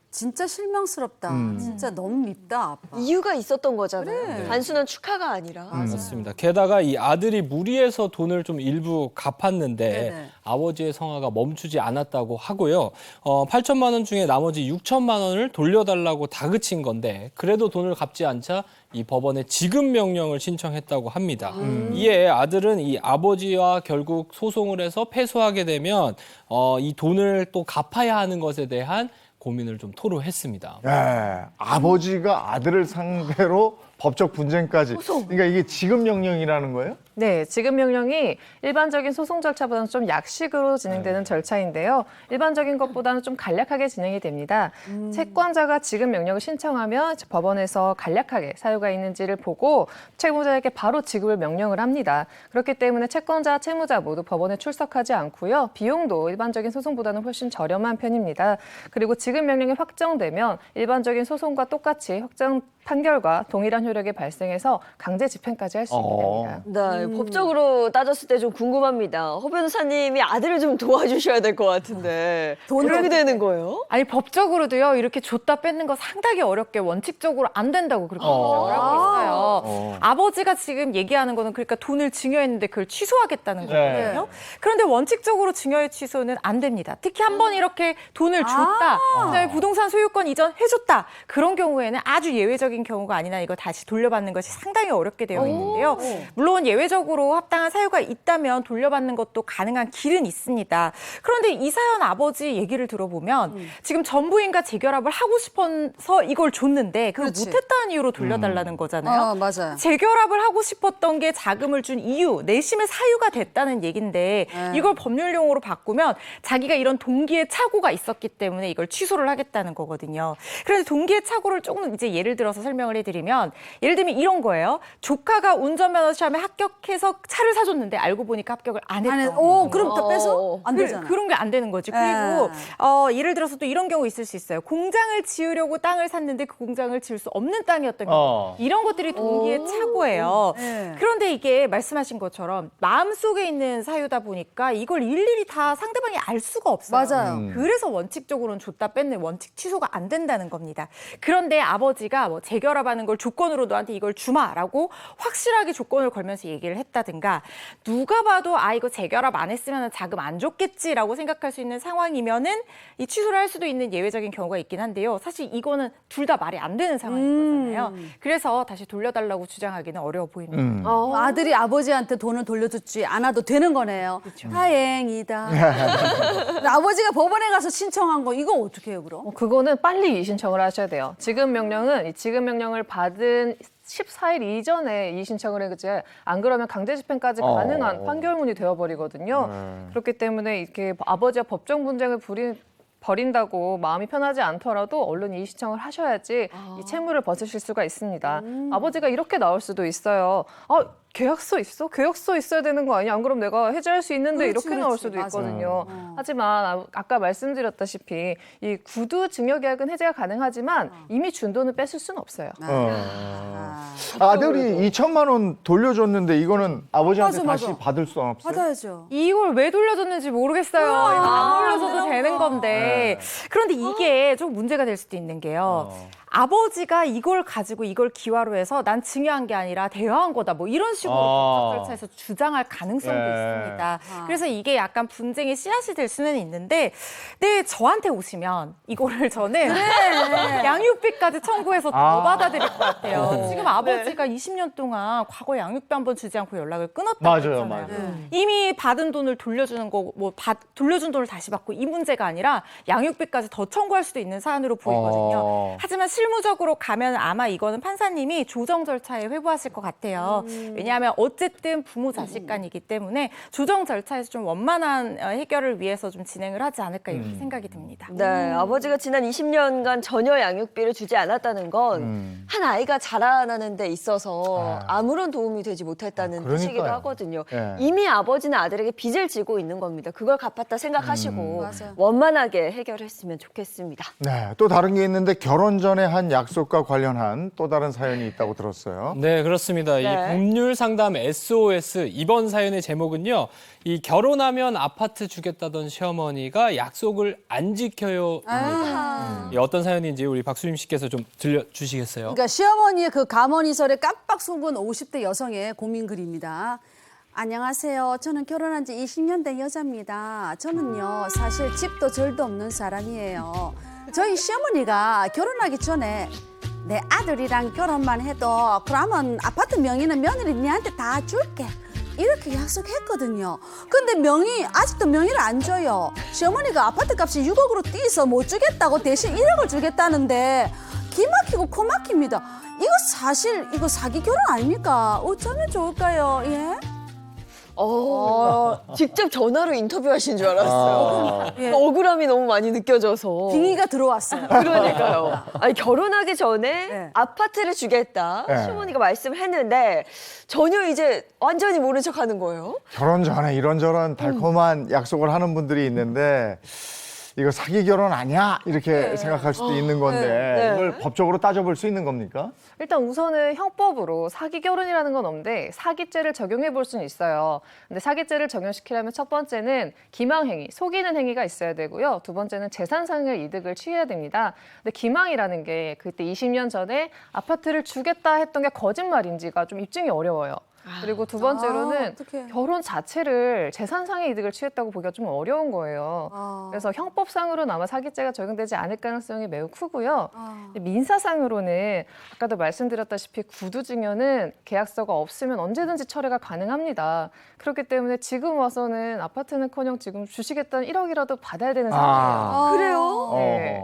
진짜 실망스럽다. 진짜 너무 밉다, 아빠. 이유가 있었던 거잖아요. 그래. 단순한 축하가 아니라. 맞습니다. 게다가 이 아들이 무리해서 돈을 좀 일부 갚았는데 네네. 아버지의 성화가 멈추지 않았다고 하고요. 8천만 원 중에 나머지 6천만 원을 돌려달라고 다그친 건데 그래도 돈을 갚지 않자 이 법원에 지급 명령을 신청했다고 합니다. 이에 아들은 이 아버지와 결국 소송을 해서 패소하게 되면 이 돈을 또 갚아야 하는 것에 대한 고민을 좀 토로했습니다. 아버지가 아들을 상대로 법적 분쟁까지. 그러니까 이게 지급 명령이라는 거예요? 네, 지급 명령이 일반적인 소송 절차보다는 좀 약식으로 진행되는 절차인데요. 일반적인 것보다는 좀 간략하게 진행이 됩니다. 채권자가 지급 명령을 신청하면 법원에서 간략하게 사유가 있는지를 보고 채무자에게 바로 지급을 명령을 합니다. 그렇기 때문에 채권자, 채무자 모두 법원에 출석하지 않고요. 비용도 일반적인 소송보다는 훨씬 저렴한 편입니다. 그리고 지급 명령이 확정되면 일반적인 소송과 똑같이 확정 판결과 동일한 효력이 발생해서 강제 집행까지 할 수 있게 됩니다. 네, 법적으로 따졌을 때 좀 궁금합니다. 허 변호사님이 아들을 좀 도와주셔야 될 것 같은데 그렇게 되는 거예요? 아니 법적으로도요 이렇게 줬다 뺏는 거 상당히 어렵게 원칙적으로 안 된다고 그렇게 주장을 하고 있어요. 아버지가 지금 얘기하는 거는 그러니까 돈을 증여했는데 그걸 취소하겠다는 거거든요. 그런데 원칙적으로 증여의 취소는 안 됩니다. 특히 한 번 이렇게 돈을 줬다, 그다음에 부동산 소유권 이전 해줬다 그런 경우에는 아주 예외적인 경우가 아니라 이거 다시 돌려받는 것이 상당히 어렵게 되어 있는데요. 물론 예외적 법리적으로 합당한 사유가 있다면 돌려받는 것도 가능한 길은 있습니다. 그런데 이 사연 아버지 얘기를 들어보면 지금 전부인과 재결합을 하고 싶어서 이걸 줬는데 그걸 그렇지. 못했다는 이유로 돌려달라는 거잖아요. 맞아요. 재결합을 하고 싶었던 게 자금을 준 이유, 내심의 사유가 됐다는 얘긴데 이걸 법률용어로 바꾸면 자기가 이런 동기의 착오가 있었기 때문에 이걸 취소를 하겠다는 거거든요. 그런데 동기의 착오를 조금 이제 예를 들어서 설명을 해드리면 예를 들면 이런 거예요. 조카가 운전면허 시험에 합격해서 차를 사줬는데 알고 보니까 합격을 안 했던 거예요. 그럼 더 뺏어? 안 되잖아. 그런 게 안 되는 거지. 그리고 예를 들어서 또 이런 경우 있을 수 있어요. 공장을 지으려고 땅을 샀는데 그 공장을 지을 수 없는 땅이었던 경우. 이런 것들이 동기의 착오예요. 그런데 이게 말씀하신 것처럼 마음속에 있는 사유다 보니까 이걸 일일이 다 상대방이 알 수가 없어요. 맞아요. 그래서 원칙적으로는 줬다 뺏는 원칙 취소가 안 된다는 겁니다. 그런데 아버지가 뭐 재결합하는 걸 조건으로 너한테 이걸 주마라고 확실하게 조건을 걸면서 얘기를 했다든가 누가 봐도 이거 재결합 안 했으면 자금 안 줬겠지라고 생각할 수 있는 상황이면은 이 취소를 할 수도 있는 예외적인 경우가 있긴 한데요. 사실 이거는 둘 다 말이 안 되는 상황인 거잖아요. 그래서 다시 돌려달라고 주장하기는 어려워 보입니다. 아들이 아버지한테 돈을 돌려주지 않아도 되는 거네요. 다행이다. 아버지가 법원에 가서 신청한 거 이거 어떻게 해요, 그럼? 그거는 빨리 이의신청을 하셔야 돼요. 지급 명령은 이 지급 명령을 받은 14일 이전에 이의신청을 해야지 안 그러면 강제집행까지 가능한 판결문이 되어버리거든요. 그렇기 때문에 이렇게 아버지와 법정 분쟁을 벌인다고 마음이 편하지 않더라도 얼른 이의신청을 하셔야지 이 채무를 벗으실 수가 있습니다. 아버지가 이렇게 나올 수도 있어요. 계약서 있어? 계약서 있어야 되는 거 아니야? 안 그럼 내가 해지할 수 있는데 그렇지, 이렇게 나올 그렇지. 수도 맞아요. 있거든요. 하지만 아까 말씀드렸다시피 이 구두 증여 계약은 해제가 가능하지만 이미 준 돈을 뺏을 수는 없어요. 아들이 2천만 원 돌려줬는데 이거는 아버지한테 맞아, 다시 맞아. 받을 수 없어요? 받아야죠. 이걸 왜 돌려줬는지 모르겠어요. 이거 안 돌려줘도 되는 건데. 그런데 이게 좀 문제가 될 수도 있는 게요. 아버지가 이걸 가지고 이걸 기화로 해서 난 증여한 게 아니라 대여한 거다. 뭐 이런 식으로 법적 절차에서 주장할 가능성도 있습니다. 그래서 이게 약간 분쟁의 씨앗이 될 수는 있는데 저한테 오시면 이거를 저는 양육비까지 청구해서 더 받아들일 것 같아요. 지금 아버지가 20년 동안 과거 양육비 한 번 주지 않고 연락을 끊었다고 했잖아요. 이미 받은 돈을 돌려주는 거, 돌려준 돈을 다시 받고 이 문제가 아니라 양육비까지 더 청구할 수도 있는 사안으로 보이거든요. 하지만 실무적으로 가면 아마 이거는 판사님이 조정 절차에 회부하실 것 같아요. 왜냐하면 어쨌든 부모 자식 간이기 때문에 조정 절차에서 좀 원만한 해결을 위해서 좀 진행을 하지 않을까 이렇게 생각이 듭니다. 네, 아버지가 지난 20년간 전혀 양육비를 주지 않았다는 건 한 아이가 자라나는 데 있어서 아무런 도움이 되지 못했다는 뜻이기도 그러니까요. 하거든요. 예. 이미 아버지는 아들에게 빚을 지고 있는 겁니다. 그걸 갚았다 생각하시고 맞아요. 원만하게 해결했으면 좋겠습니다. 네, 또 다른 게 있는데 결혼 전에 한 약속과 관련한 또 다른 사연이 있다고 들었어요. 네, 그렇습니다. 이 네. 법률 상담 SOS 이번 사연의 제목은요. 이 결혼하면 아파트 주겠다던 시어머니가 약속을 안 지켜요. 이 어떤 사연인지 우리 박수림 씨께서 좀 들려주시겠어요? 그러니까 시어머니의 그 가머니설에 깜빡 속은 50대 여성의 고민 글입니다. 안녕하세요. 저는 결혼한 지 20년 된 여자입니다. 저는요, 사실 집도 절도 없는 사람이에요. 저희 시어머니가 결혼하기 전에 내 아들이랑 결혼만 해도 그러면 아파트 명의는 며느리 니한테 다 줄게. 이렇게 약속했거든요. 근데 아직도 명의를 안 줘요. 시어머니가 아파트 값이 6억으로 뛰어서 못 주겠다고 대신 1억을 주겠다는데 기 막히고 코 막힙니다. 이거 사실 사기 결혼 아닙니까? 어쩌면 좋을까요? 예? 직접 전화로 인터뷰하신 줄 알았어요. 예. 억울함이 너무 많이 느껴져서. 빙의가 들어왔어요. 그러니까요. 아니, 결혼하기 전에 네. 아파트를 주겠다. 네. 시어머니가 말씀을 했는데 전혀 이제 완전히 모른 척 하는 거예요. 결혼 전에 이런저런 달콤한 약속을 하는 분들이 있는데 이거 사기 결혼 아니야? 이렇게 생각할 수도 있는 건데 네. 이걸 법적으로 따져볼 수 있는 겁니까? 일단 우선은 형법으로 사기 결혼이라는 건 없는데 사기죄를 적용해 볼 수는 있어요. 근데 사기죄를 적용시키려면 첫 번째는 기망행위, 속이는 행위가 있어야 되고요. 두 번째는 재산상의 이득을 취해야 됩니다. 근데 기망이라는 게 그때 20년 전에 아파트를 주겠다 했던 게 거짓말인지가 좀 입증이 어려워요. 그리고 두 번째로는 어떡해. 결혼 자체를 재산상의 이득을 취했다고 보기가 좀 어려운 거예요. 그래서 형법상으로는 아마 사기죄가 적용되지 않을 가능성이 매우 크고요. 민사상으로는 아까도 말씀드렸다시피 구두증여는 계약서가 없으면 언제든지 철회가 가능합니다. 그렇기 때문에 지금 와서는 아파트는커녕 지금 주시겠다는 1억이라도 받아야 되는 상황이에요. 그래요? 네.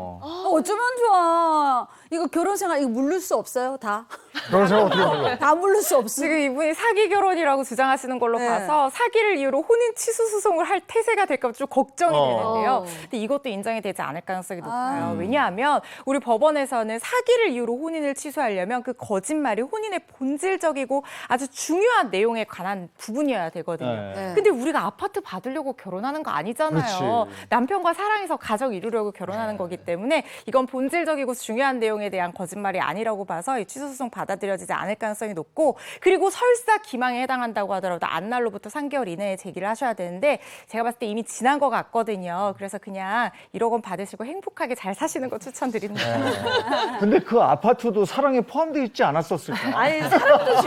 어쩌면 좋아. 이거 결혼 생활 이거 물릴 수 없어요, 다. 그런 생각 어떻게 물려? 다 물릴 수 없어. 지금 이분이 사기 결혼이라고 주장하시는 걸로 네. 봐서 사기를 이유로 혼인 취소 소송을 할 태세가 될까 좀 걱정이 되는데요. 근데 이것도 인정이 되지 않을 가능성이 높아요. 왜냐하면 우리 법원에서는 사기를 이유로 혼인을 취소하려면 그 거짓말이 혼인의 본질적이고 아주 중요한 내용에 관한 부분이어야 되거든요. 네. 근데 우리가 아파트 받으려고 결혼하는 거 아니잖아요. 그렇지. 남편과 사랑해서 가정 이루려고 결혼하는 거기 때문에 이건 본질적이고 중요한 내용에 대한 거짓말이 아니라고 봐서 이 취소 소송 받아들여지지 않을 가능성이 높고, 그리고 설사 기망에 해당한다고 하더라도 안날로부터 3개월 이내에 제기를 하셔야 되는데 제가 봤을 때 이미 지난 것 같거든요. 그래서 그냥 1억 원 받으시고 행복하게 잘 사시는 거 추천드립니다. 근데 그 아파트도 사랑에 포함되어 있지 않았었을까? 아니, 사람도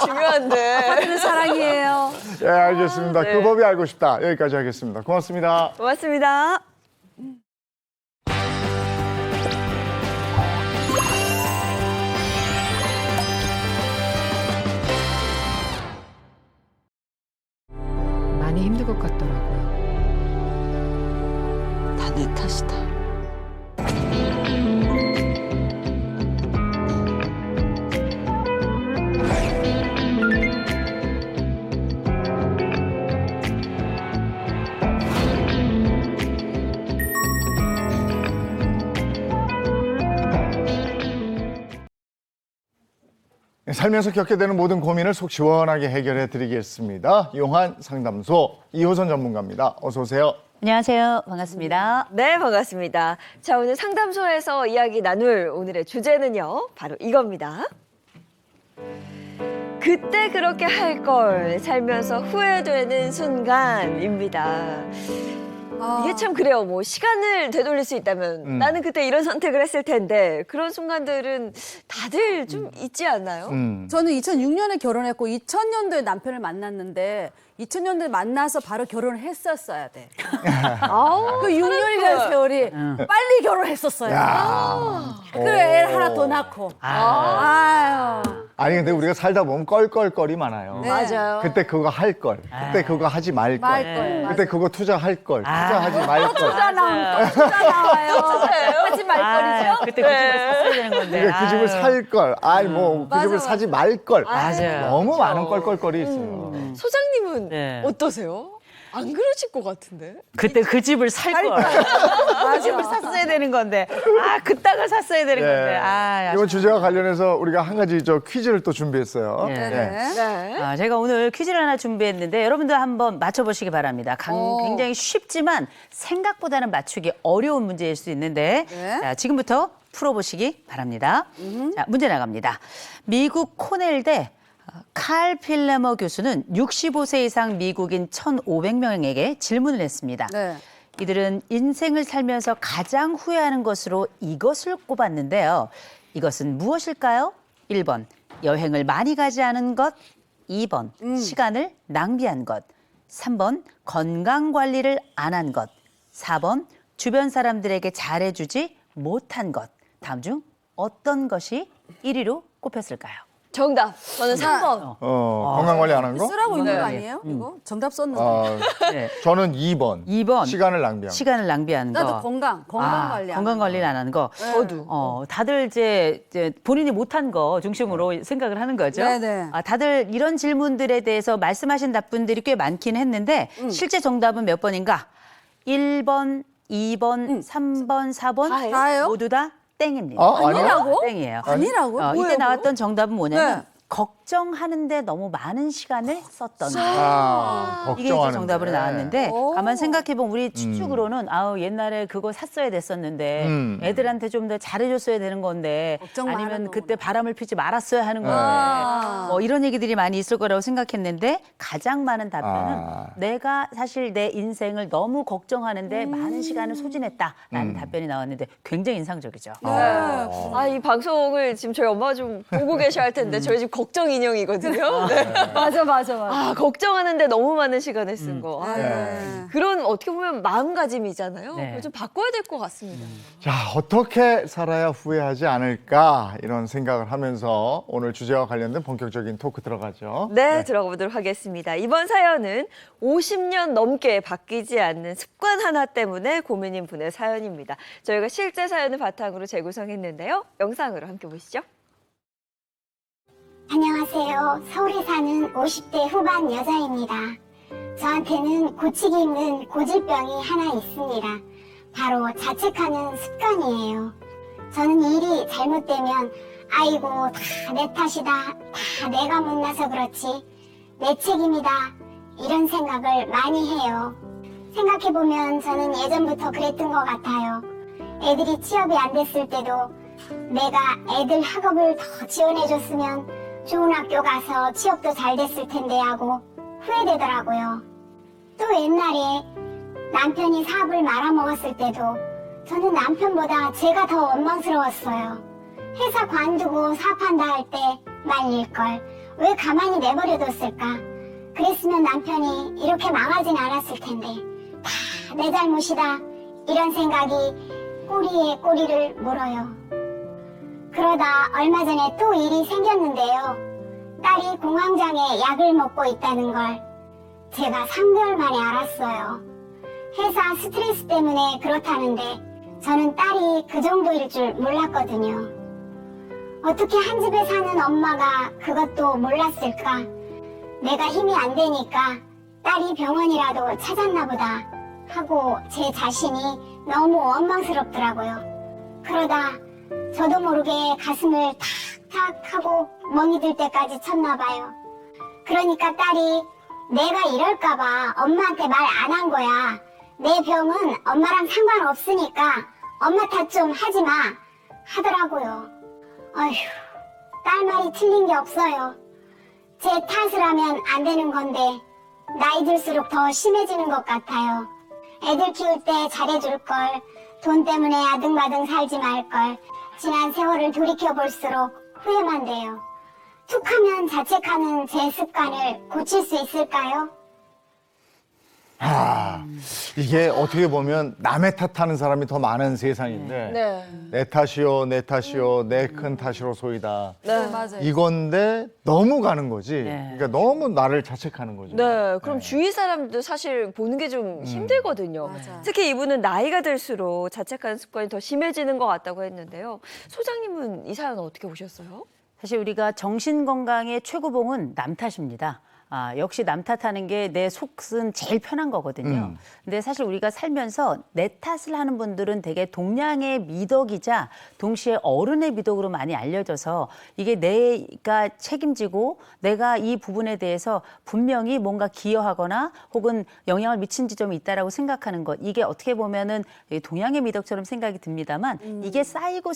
중요한데. 아파트는 사랑이에요. 예, 알겠습니다. 네. 그 법이 알고 싶다. 여기까지 하겠습니다. 고맙습니다. 고맙습니다. 많이 힘들 것 같더라고요. 다 내 탓이다. 살면서 겪게 되는 모든 고민을 속 시원하게 해결해 드리겠습니다. 용한 상담소 이호선 전문가입니다. 어서 오세요. 안녕하세요. 반갑습니다. 네, 반갑습니다. 자, 오늘 상담소에서 이야기 나눌 오늘의 주제는요, 바로 이겁니다. 그때 그렇게 할 걸 살면서 후회되는 순간입니다. 이게 참 그래요. 뭐 시간을 되돌릴 수 있다면 나는 그때 이런 선택을 했을 텐데, 그런 순간들은 다들 좀 있지 않나요? 저는 2006년에 결혼했고 2000년도에 남편을 만났는데 2000년도에 만나서 바로 결혼을 했었어야 돼. 그 6년이라는 세월이 빨리 결혼했었어요. 그래, 애 하나 더 낳고. 아유. 아니 근데 우리가 살다 보면 껄껄거리 많아요. 네. 맞아요. 그때 그거 할 걸, 그때 그거 하지 말 걸, 말 걸, 그때 그거 투자할 걸, 투자하지 말 걸. 투자 나와요. 하지 말거리죠. 그때 그 집을 샀어야 되는 건데. 그러니까 그 집을 살 걸, 아니 뭐 그 집을 사지 말 걸. 맞아요. 너무 많은 껄껄거리 있어요. 소장님은 네. 어떠세요? 안 그러실 것 같은데? 그때 그 집을 살 걸. 그 집을 샀어야 되는 건데. 그 땅을 샀어야 되는 건데. 이번 주제와 관련해서 우리가 한 가지 저 퀴즈를 또 준비했어요. 네. 네. 제가 오늘 퀴즈를 하나 준비했는데 여러분들 한번 맞춰보시기 바랍니다. 굉장히 쉽지만 생각보다는 맞추기 어려운 문제일 수 있는데 자, 지금부터 풀어보시기 바랍니다. 자, 문제 나갑니다. 미국 코넬대 칼 필레머 교수는 65세 이상 미국인 1,500명에게 질문을 했습니다. 네. 이들은 인생을 살면서 가장 후회하는 것으로 이것을 꼽았는데요. 이것은 무엇일까요? 1번, 여행을 많이 가지 않은 것. 2번, 시간을 낭비한 것. 3번, 건강 관리를 안 한 것. 4번, 주변 사람들에게 잘해주지 못한 것. 다음 중 어떤 것이 1위로 꼽혔을까요? 정답. 저는 3번. 건강관리 안 한 거? 쓰라고 있는 거 아니에요? 이거? 정답 썼는데. 네. 저는 2번. 2번. 시간을 낭비한 거. 시간을 낭비한 거. 나도 건강 관리. 건강 관리를 안 하는 거. 저도. 다들 이제 본인이 못한 거 중심으로 생각을 하는 거죠. 네네. 다들 이런 질문들에 대해서 말씀하신 답분들이 꽤 많긴 했는데 실제 정답은 몇 번인가? 1번, 2번, 3번, 4번 다예요? 모두 다 땡입니다. 아니라고? 땡이에요. 아니라고? 이때 나왔던 정답은 뭐냐면 네. 걱정하는데 너무 많은 시간을 썼던 거. 이게 이제 걱정하는데. 정답으로 나왔는데 오. 가만 생각해보면 우리 추측으로는 옛날에 그거 샀어야 됐었는데 애들한테 좀 더 잘해줬어야 되는 건데 걱정 많은 아니면 그때 거구나. 바람을 피지 말았어야 하는 건데 뭐 이런 얘기들이 많이 있을 거라고 생각했는데 가장 많은 답변은 내가 사실 내 인생을 너무 걱정하는데 많은 시간을 소진했다라는 답변이 나왔는데 굉장히 인상적이죠. 이 방송을 지금 저희 엄마가 좀 보고 계셔야 할 텐데 저희 집 걱정이 인형이거든요. 네. 맞아. 아, 걱정하는데 너무 많은 시간을 쓴 거. 아유, 네. 그런 어떻게 보면 마음가짐이잖아요. 네. 그걸 좀 바꿔야 될 것 같습니다. 자, 어떻게 살아야 후회하지 않을까 이런 생각을 하면서 오늘 주제와 관련된 본격적인 토크 들어가죠. 네, 들어가 보도록 하겠습니다. 이번 사연은 50년 넘게 바뀌지 않는 습관 하나 때문에 고민인 분의 사연입니다. 저희가 실제 사연을 바탕으로 재구성했는데요. 영상으로 함께 보시죠. 안녕하세요. 서울에 사는 50대 후반 여자입니다. 저한테는 고치기 힘든 고질병이 하나 있습니다. 바로 자책하는 습관이에요. 저는 일이 잘못되면 아이고 다 내 탓이다, 다 내가 못나서 그렇지, 내 책임이다 이런 생각을 많이 해요. 생각해보면 저는 예전부터 그랬던 것 같아요. 애들이 취업이 안 됐을 때도 내가 애들 학업을 더 지원해줬으면 좋은 학교 가서 취업도 잘 됐을 텐데 하고 후회되더라고요. 또 옛날에 남편이 사업을 말아먹었을 때도 저는 남편보다 제가 더 원망스러웠어요. 회사 관두고 사업한다 할 때 말릴걸 왜 가만히 내버려뒀을까. 그랬으면 남편이 이렇게 망하진 않았을 텐데 다 내 잘못이다 이런 생각이 꼬리에 꼬리를 물어요. 그러다 얼마 전에 또 일이 생겼는데요. 딸이 공황장애 약을 먹고 있다는 걸 제가 3개월 만에 알았어요. 회사 스트레스 때문에 그렇다는데 저는 딸이 그 정도일 줄 몰랐거든요. 어떻게 한 집에 사는 엄마가 그것도 몰랐을까? 내가 힘이 안 되니까 딸이 병원이라도 찾았나 보다 하고 제 자신이 너무 원망스럽더라고요. 그러다 저도 모르게 가슴을 탁탁 하고 멍이 들 때까지 쳤나 봐요. 그러니까 딸이 내가 이럴까봐 엄마한테 말 안 한 거야. 내 병은 엄마랑 상관없으니까 엄마 탓 좀 하지 마 하더라고요. 어휴, 딸 말이 틀린 게 없어요. 제 탓을 하면 안 되는 건데 나이 들수록 더 심해지는 것 같아요. 애들 키울 때 잘해줄 걸, 돈 때문에 아등바등 살지 말 걸. 지난 세월을 돌이켜볼수록 후회만 돼요. 툭하면 자책하는 제 습관을 고칠 수 있을까요? 아, 이게 어떻게 보면 남의 탓하는 사람이 더 많은 세상인데 네. 내 탓이요, 내 탓이요, 내 큰 탓이로 소이다. 네. 맞아요. 이건데 너무 가는 거지. 네. 그러니까 너무 나를 자책하는 거죠. 네, 그럼 주위 사람도 사실 보는 게 좀 힘들거든요. 맞아. 특히 이분은 나이가 들수록 자책하는 습관이 더 심해지는 것 같다고 했는데요. 소장님은 이 사연 어떻게 보셨어요? 사실 우리가 정신 건강의 최고봉은 남 탓입니다. 역시 남 탓하는 게 내 속은 제일 편한 거거든요. 근데 사실 우리가 살면서 내 탓을 하는 분들은 되게 동량의 미덕이자 동시에 어른의 미덕으로 많이 알려져서 이게 내가 책임지고 내가 이 부분에 대해서 분명히 뭔가 기여하거나 혹은 영향을 미친 지점이 있다라고 생각하는 것, 이게 어떻게 보면은 동양의 미덕처럼 생각이 듭니다만 이게 쌓이고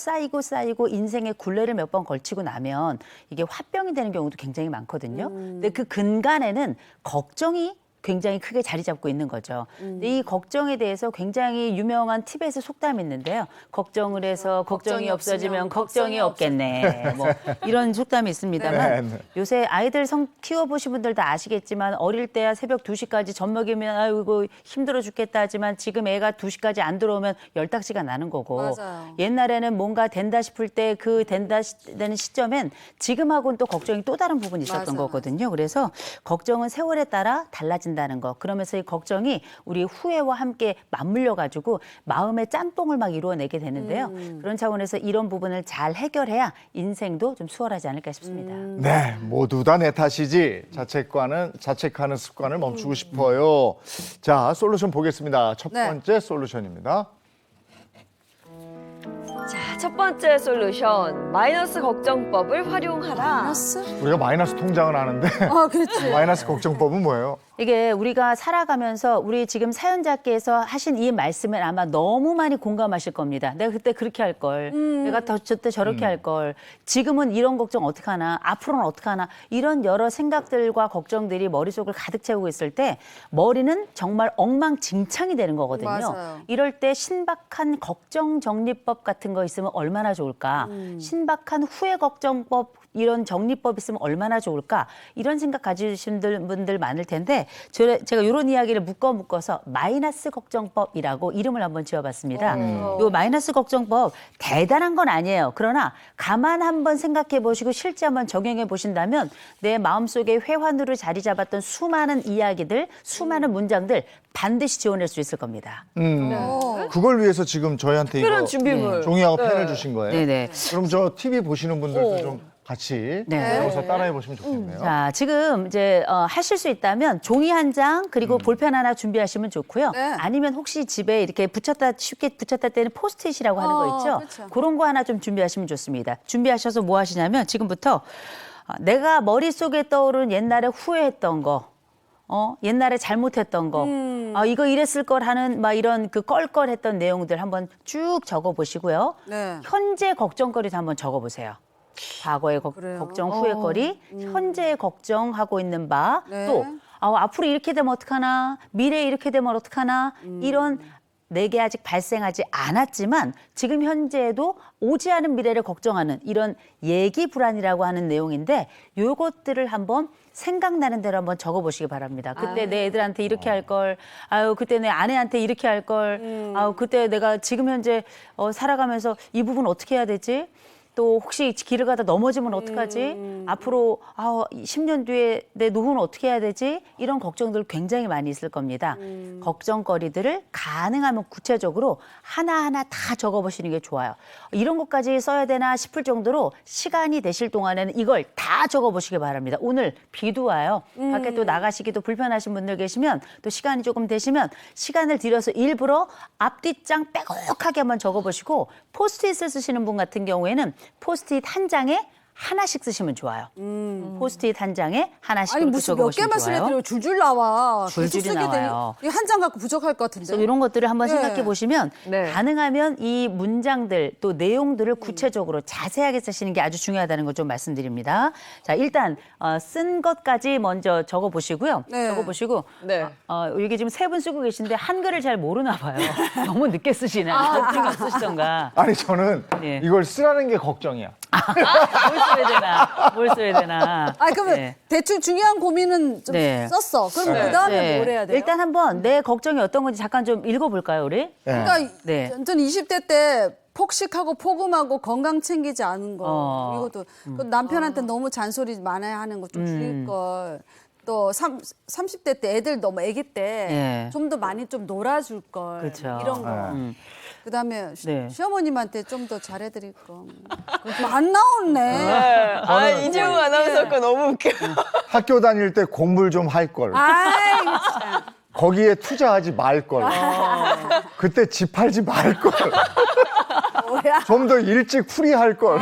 인생의 굴레를 몇 번 걸치고 나면 이게 화병이 되는 경우도 굉장히 많거든요. 근데 그 근간에는 걱정이 굉장히 크게 자리 잡고 있는 거죠. 근데 이 걱정에 대해서 굉장히 유명한 티베트 속담이 있는데요. 걱정을 해서 걱정이 없어지면 걱정이 없겠네. 뭐 이런 속담이 있습니다만 네. 요새 아이들 키워보신 분들 다 아시겠지만 어릴 때야 새벽 2시까지 젖 먹이면 아이고 힘들어 죽겠다 하지만 지금 애가 2시까지 안 들어오면 열딱지가 나는 거고 맞아요. 옛날에는 뭔가 된다 싶을 때 그 된다 되는 시점엔 지금하고는 또 걱정이 또 다른 부분이 있었던 거거든요. 그래서 걱정은 세월에 따라 달라진다는 거. 그러면서 이 걱정이 우리 후회와 함께 맞물려 가지고 마음의 짬뽕을 막 이루어내게 되는데요. 그런 차원에서 이런 부분을 잘 해결해야 인생도 좀 수월하지 않을까 싶습니다. 네, 모두 다 내 탓이지. 자책하는 습관을 멈추고 싶어요. 자, 솔루션 보겠습니다. 첫 네. 번째 솔루션입니다. 자, 첫 번째 솔루션. 마이너스 걱정법을 활용하라. 마이너스? 우리가 마이너스 통장을 아는데 아, 그렇지. 마이너스 걱정법은 뭐예요? 이게 우리가 살아가면서 우리 지금 사연자께서 하신 이 말씀을 아마 너무 많이 공감하실 겁니다. 내가 그때 그렇게 할 걸, 내가 저때 저렇게 할 걸, 지금은 이런 걱정 어떻게 하나, 앞으로는 어떻게 하나, 이런 여러 생각들과 걱정들이 머릿속을 가득 채우고 있을 때 머리는 정말 엉망진창이 되는 거거든요. 맞아요. 이럴 때 신박한 걱정 정리법 같은 거 있으면 얼마나 좋을까? 신박한 후회 걱정법 이런 정리법 있으면 얼마나 좋을까? 이런 생각 가지신 분들 많을 텐데 제가 이런 이야기를 묶어서 마이너스 걱정법이라고 이름을 한번 지어봤습니다. 이 마이너스 걱정법 대단한 건 아니에요. 그러나 가만 한번 생각해 보시고 실제 한번 적용해 보신다면 내 마음속에 회환으로 자리 잡았던 수많은 이야기들, 수많은 문장들 반드시 지워낼 수 있을 겁니다. 그걸 위해서 지금 저희한테 이거 특별한 준비물. 종이하고 펜을 주신 거예요. 네네. 그럼 저 TV 보시는 분들도 좀 같이 네. 배워서 따라해 보시면 좋겠네요. 자, 지금 이제 하실 수 있다면 종이 한 장 그리고 볼펜 하나 준비하시면 좋고요. 네. 아니면 혹시 집에 이렇게 쉽게 붙였다 때는 포스트잇이라고 하는 거 있죠? 그렇죠. 그런 거 하나 좀 준비하시면 좋습니다. 준비하셔서 뭐 하시냐면 지금부터 내가 머릿속에 떠오른 옛날에 후회했던 거, 옛날에 잘못했던 거, 이거 이랬을 걸 하는 막 이런 그 껄껄했던 내용들 한번 쭉 적어보시고요. 네. 현재 걱정거리도 한번 적어보세요. 과거의 걱정, 후회거리, 현재의 걱정하고 있는 바, 네. 또 앞으로 이렇게 되면 어떡하나, 미래에 이렇게 되면 어떡하나, 이런 내게 아직 발생하지 않았지만 지금 현재에도 오지 않은 미래를 걱정하는 이런 예기 불안이라고 하는 내용인데 요것들을 한번 생각나는 대로 한번 적어보시기 바랍니다. 그때 내 애들한테 이렇게 할 걸, 그때 내 아내한테 이렇게 할 걸, 그때 내가 지금 현재 살아가면서 이 부분 어떻게 해야 되지? 또 혹시 길을 가다 넘어지면 어떡하지? 앞으로 10년 뒤에 내 노후는 어떻게 해야 되지? 이런 걱정들 굉장히 많이 있을 겁니다. 걱정거리들을 가능하면 구체적으로 하나하나 다 적어보시는 게 좋아요. 이런 것까지 써야 되나 싶을 정도로 시간이 되실 동안에는 이걸 다 적어보시기 바랍니다. 오늘 비도 와요. 밖에 또 나가시기도 불편하신 분들 계시면 또 시간이 조금 되시면 시간을 들여서 일부러 앞뒷장 빼곡하게 한번 적어보시고 포스트잇을 쓰시는 분 같은 경우에는 포스트잇 한 장에 하나씩 쓰시면 좋아요. 포스트잇 한 장에 하나씩 아니 이렇게 무슨 몇 적어보시면 개만 좋아요. 쓰려고 줄줄 나와. 줄줄이 나와요. 한 장 갖고 부족할 것 같은데. 그래서 이런 것들을 한번 네. 생각해 보시면 네. 가능하면 이 문장들 또 내용들을 구체적으로 자세하게 쓰시는 게 아주 중요하다는 걸 좀 말씀드립니다. 자, 일단 쓴 것까지 먼저 적어 보시고요. 네. 적어 보시고 네. 여기 지금 세 분 쓰고 계신데 한글을 잘 모르나 봐요. 너무 늦게 쓰시네. 나중에 쓰시던가. 아니 저는 네. 이걸 쓰라는 게 걱정이야. 뭘 써야 되나. 그러면 네. 대충 중요한 고민은 좀 네. 썼어. 그럼 네. 그 다음에 네. 뭘 해야 돼요? 일단 한번 내 걱정이 어떤 건지 잠깐 좀 읽어볼까요, 우리? 그러니까 네. 전 20대 때 폭식하고 포금하고 건강 챙기지 않은 거 이것도 그 남편한테 너무 잔소리 많아야 하는 거 좀 줄일 걸. 또 30대 때 애들 너무 아기 때 좀 더 많이 좀 놀아줄 걸. 그렇죠. 이런 거. 그다음에 네. 시어머님한테 좀 더 잘해드릴 거. 안 나오네. 이재용 아나운서 거 너무 웃겨. 학교 다닐 때 공부를 좀 할 걸. 아이 참. 거기에 투자하지 말 걸. 그때 집 팔지 말 걸. 뭐야? 좀 더 일찍 풀이할 걸.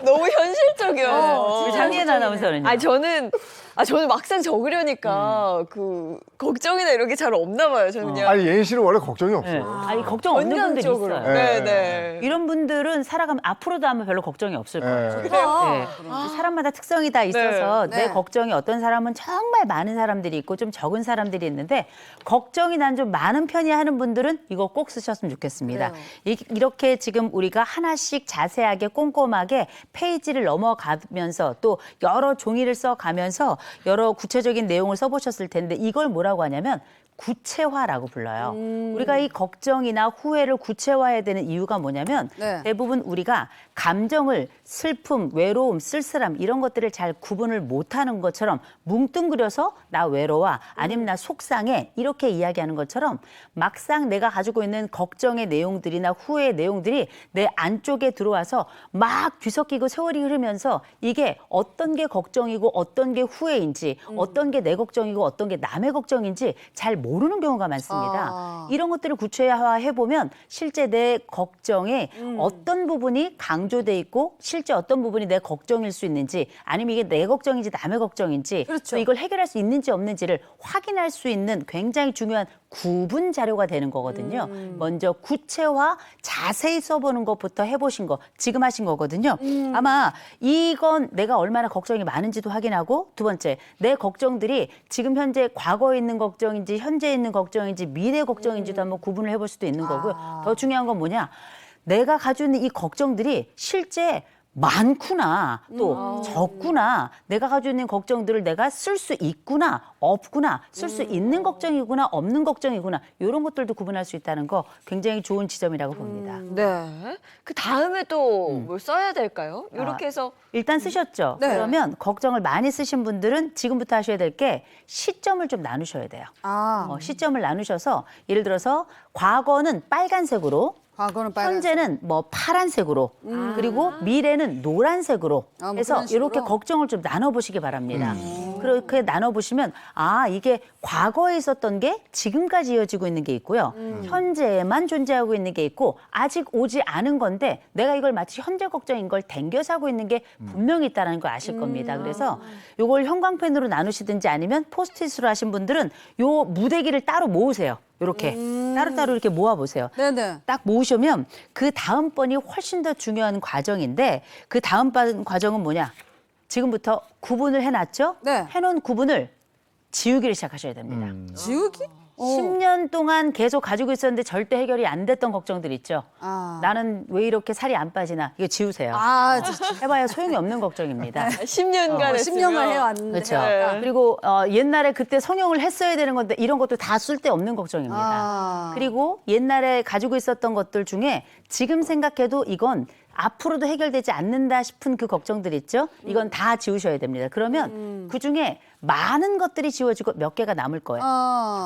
너무 현실적이에요. 우리 장희연 아나운서는요? 저는 막상 적으려니까 그 걱정이나 이런 게 잘 없나 봐요. 저는 그냥 아니 예인 씨는 원래 걱정이 없어. 네. 아니 걱정 없는 분들이 원장적으로. 있어요. 네. 이런 분들은 살아가면 앞으로도 아마 별로 걱정이 없을 거예요. 네. 네. 사람마다 특성이 다 있어서 네. 내 걱정이 어떤 사람은 정말 많은 사람들이 있고 좀 적은 사람들이 있는데 걱정이 난 좀 많은 편이 하는 분들은 이거 꼭 쓰셨으면 좋겠습니다. 이렇게 지금 우리가 하나씩 자세하게 꼼꼼하게 페이지를 넘어가면서 또 여러 종이를 써가면서 여러 구체적인 내용을 써보셨을 텐데 이걸 뭐라고 하냐면 구체화라고 불러요. 우리가 이 걱정이나 후회를 구체화해야 되는 이유가 뭐냐면 네. 대부분 우리가 감정을 슬픔, 외로움, 쓸쓸함 이런 것들을 잘 구분을 못하는 것처럼 뭉뚱그려서 나 외로워 아니면 나 속상해 이렇게 이야기하는 것처럼 막상 내가 가지고 있는 걱정의 내용들이나 후회의 내용들이 내 안쪽에 들어와서 막 뒤섞이고 세월이 흐르면서 이게 어떤 게 걱정이고 어떤 게 후회인지 어떤 게 내 걱정이고 어떤 게 남의 걱정인지 잘 모르는 경우가 많습니다. 이런 것들을 구체화해 보면 실제 내 걱정에 어떤 부분이 강조돼 있고 실제 어떤 부분이 내 걱정일 수 있는지 아니면 이게 내 걱정인지 남의 걱정인지 또 이걸 해결할 수 있는지 없는지를 확인할 수 있는 굉장히 중요한 구분 자료가 되는 거거든요. 먼저 구체화 자세히 써보는 것부터 해보신 거 지금 하신 거거든요. 아마 이건 내가 얼마나 걱정이 많은지도 확인하고 두 번째 내 걱정들이 지금 현재 과거에 있는 걱정인지 현재에 있는 걱정인지 미래 걱정인지도 한번 구분을 해볼 수도 있는 거고요. 더 중요한 건 뭐냐 내가 가지고 있는 이 걱정들이 실제 많구나 또 적구나 내가 가지고 있는 걱정들을 내가 쓸 수 있구나 없구나 쓸 수 있는 걱정이구나 없는 걱정이구나 이런 것들도 구분할 수 있다는 거 굉장히 좋은 지점이라고 봅니다. 네. 그 다음에 또 뭘 써야 될까요? 이렇게 해서 일단 쓰셨죠? 네. 그러면 걱정을 많이 쓰신 분들은 지금부터 하셔야 될 게 시점을 좀 나누셔야 돼요. 시점을 나누셔서 예를 들어서 과거는 빨간색으로 과거는 빨간색. 현재는 뭐 파란색으로 그리고 미래는 노란색으로 해서 그런 식으로? 이렇게 걱정을 좀 나눠보시기 바랍니다. 그렇게 나눠보시면 아 이게 과거에 있었던 게 지금까지 이어지고 있는 게 있고요. 현재에만 존재하고 있는 게 있고 아직 오지 않은 건데 내가 이걸 마치 현재 걱정인 걸 댕겨서 하고 있는 게 분명히 있다는 걸 아실 겁니다. 그래서 이걸 형광펜으로 나누시든지 아니면 포스트잇으로 하신 분들은 요 무대기를 따로 모으세요. 이렇게 따로따로 이렇게 모아보세요. 네네. 딱 모으시면 그 다음번이 훨씬 더 중요한 과정인데 그 다음번 과정은 뭐냐? 지금부터 구분을 해놨죠? 네. 해놓은 구분을 지우기를 시작하셔야 됩니다. 지우기? 10년 동안 계속 가지고 있었는데 절대 해결이 안 됐던 걱정들 있죠? 아. 나는 왜 이렇게 살이 안 빠지나? 이거 지우세요. 해봐야 소용이 없는 걱정입니다. 10년간 10년간 해왔는데. 그렇죠. 그리고 옛날에 그때 성형을 했어야 되는 건데 이런 것도 다 쓸데없는 걱정입니다. 그리고 옛날에 가지고 있었던 것들 중에 지금 생각해도 이건 앞으로도 해결되지 않는다 싶은 그 걱정들 있죠? 이건 다 지우셔야 됩니다. 그러면 그중에 많은 것들이 지워지고 몇 개가 남을 거예요.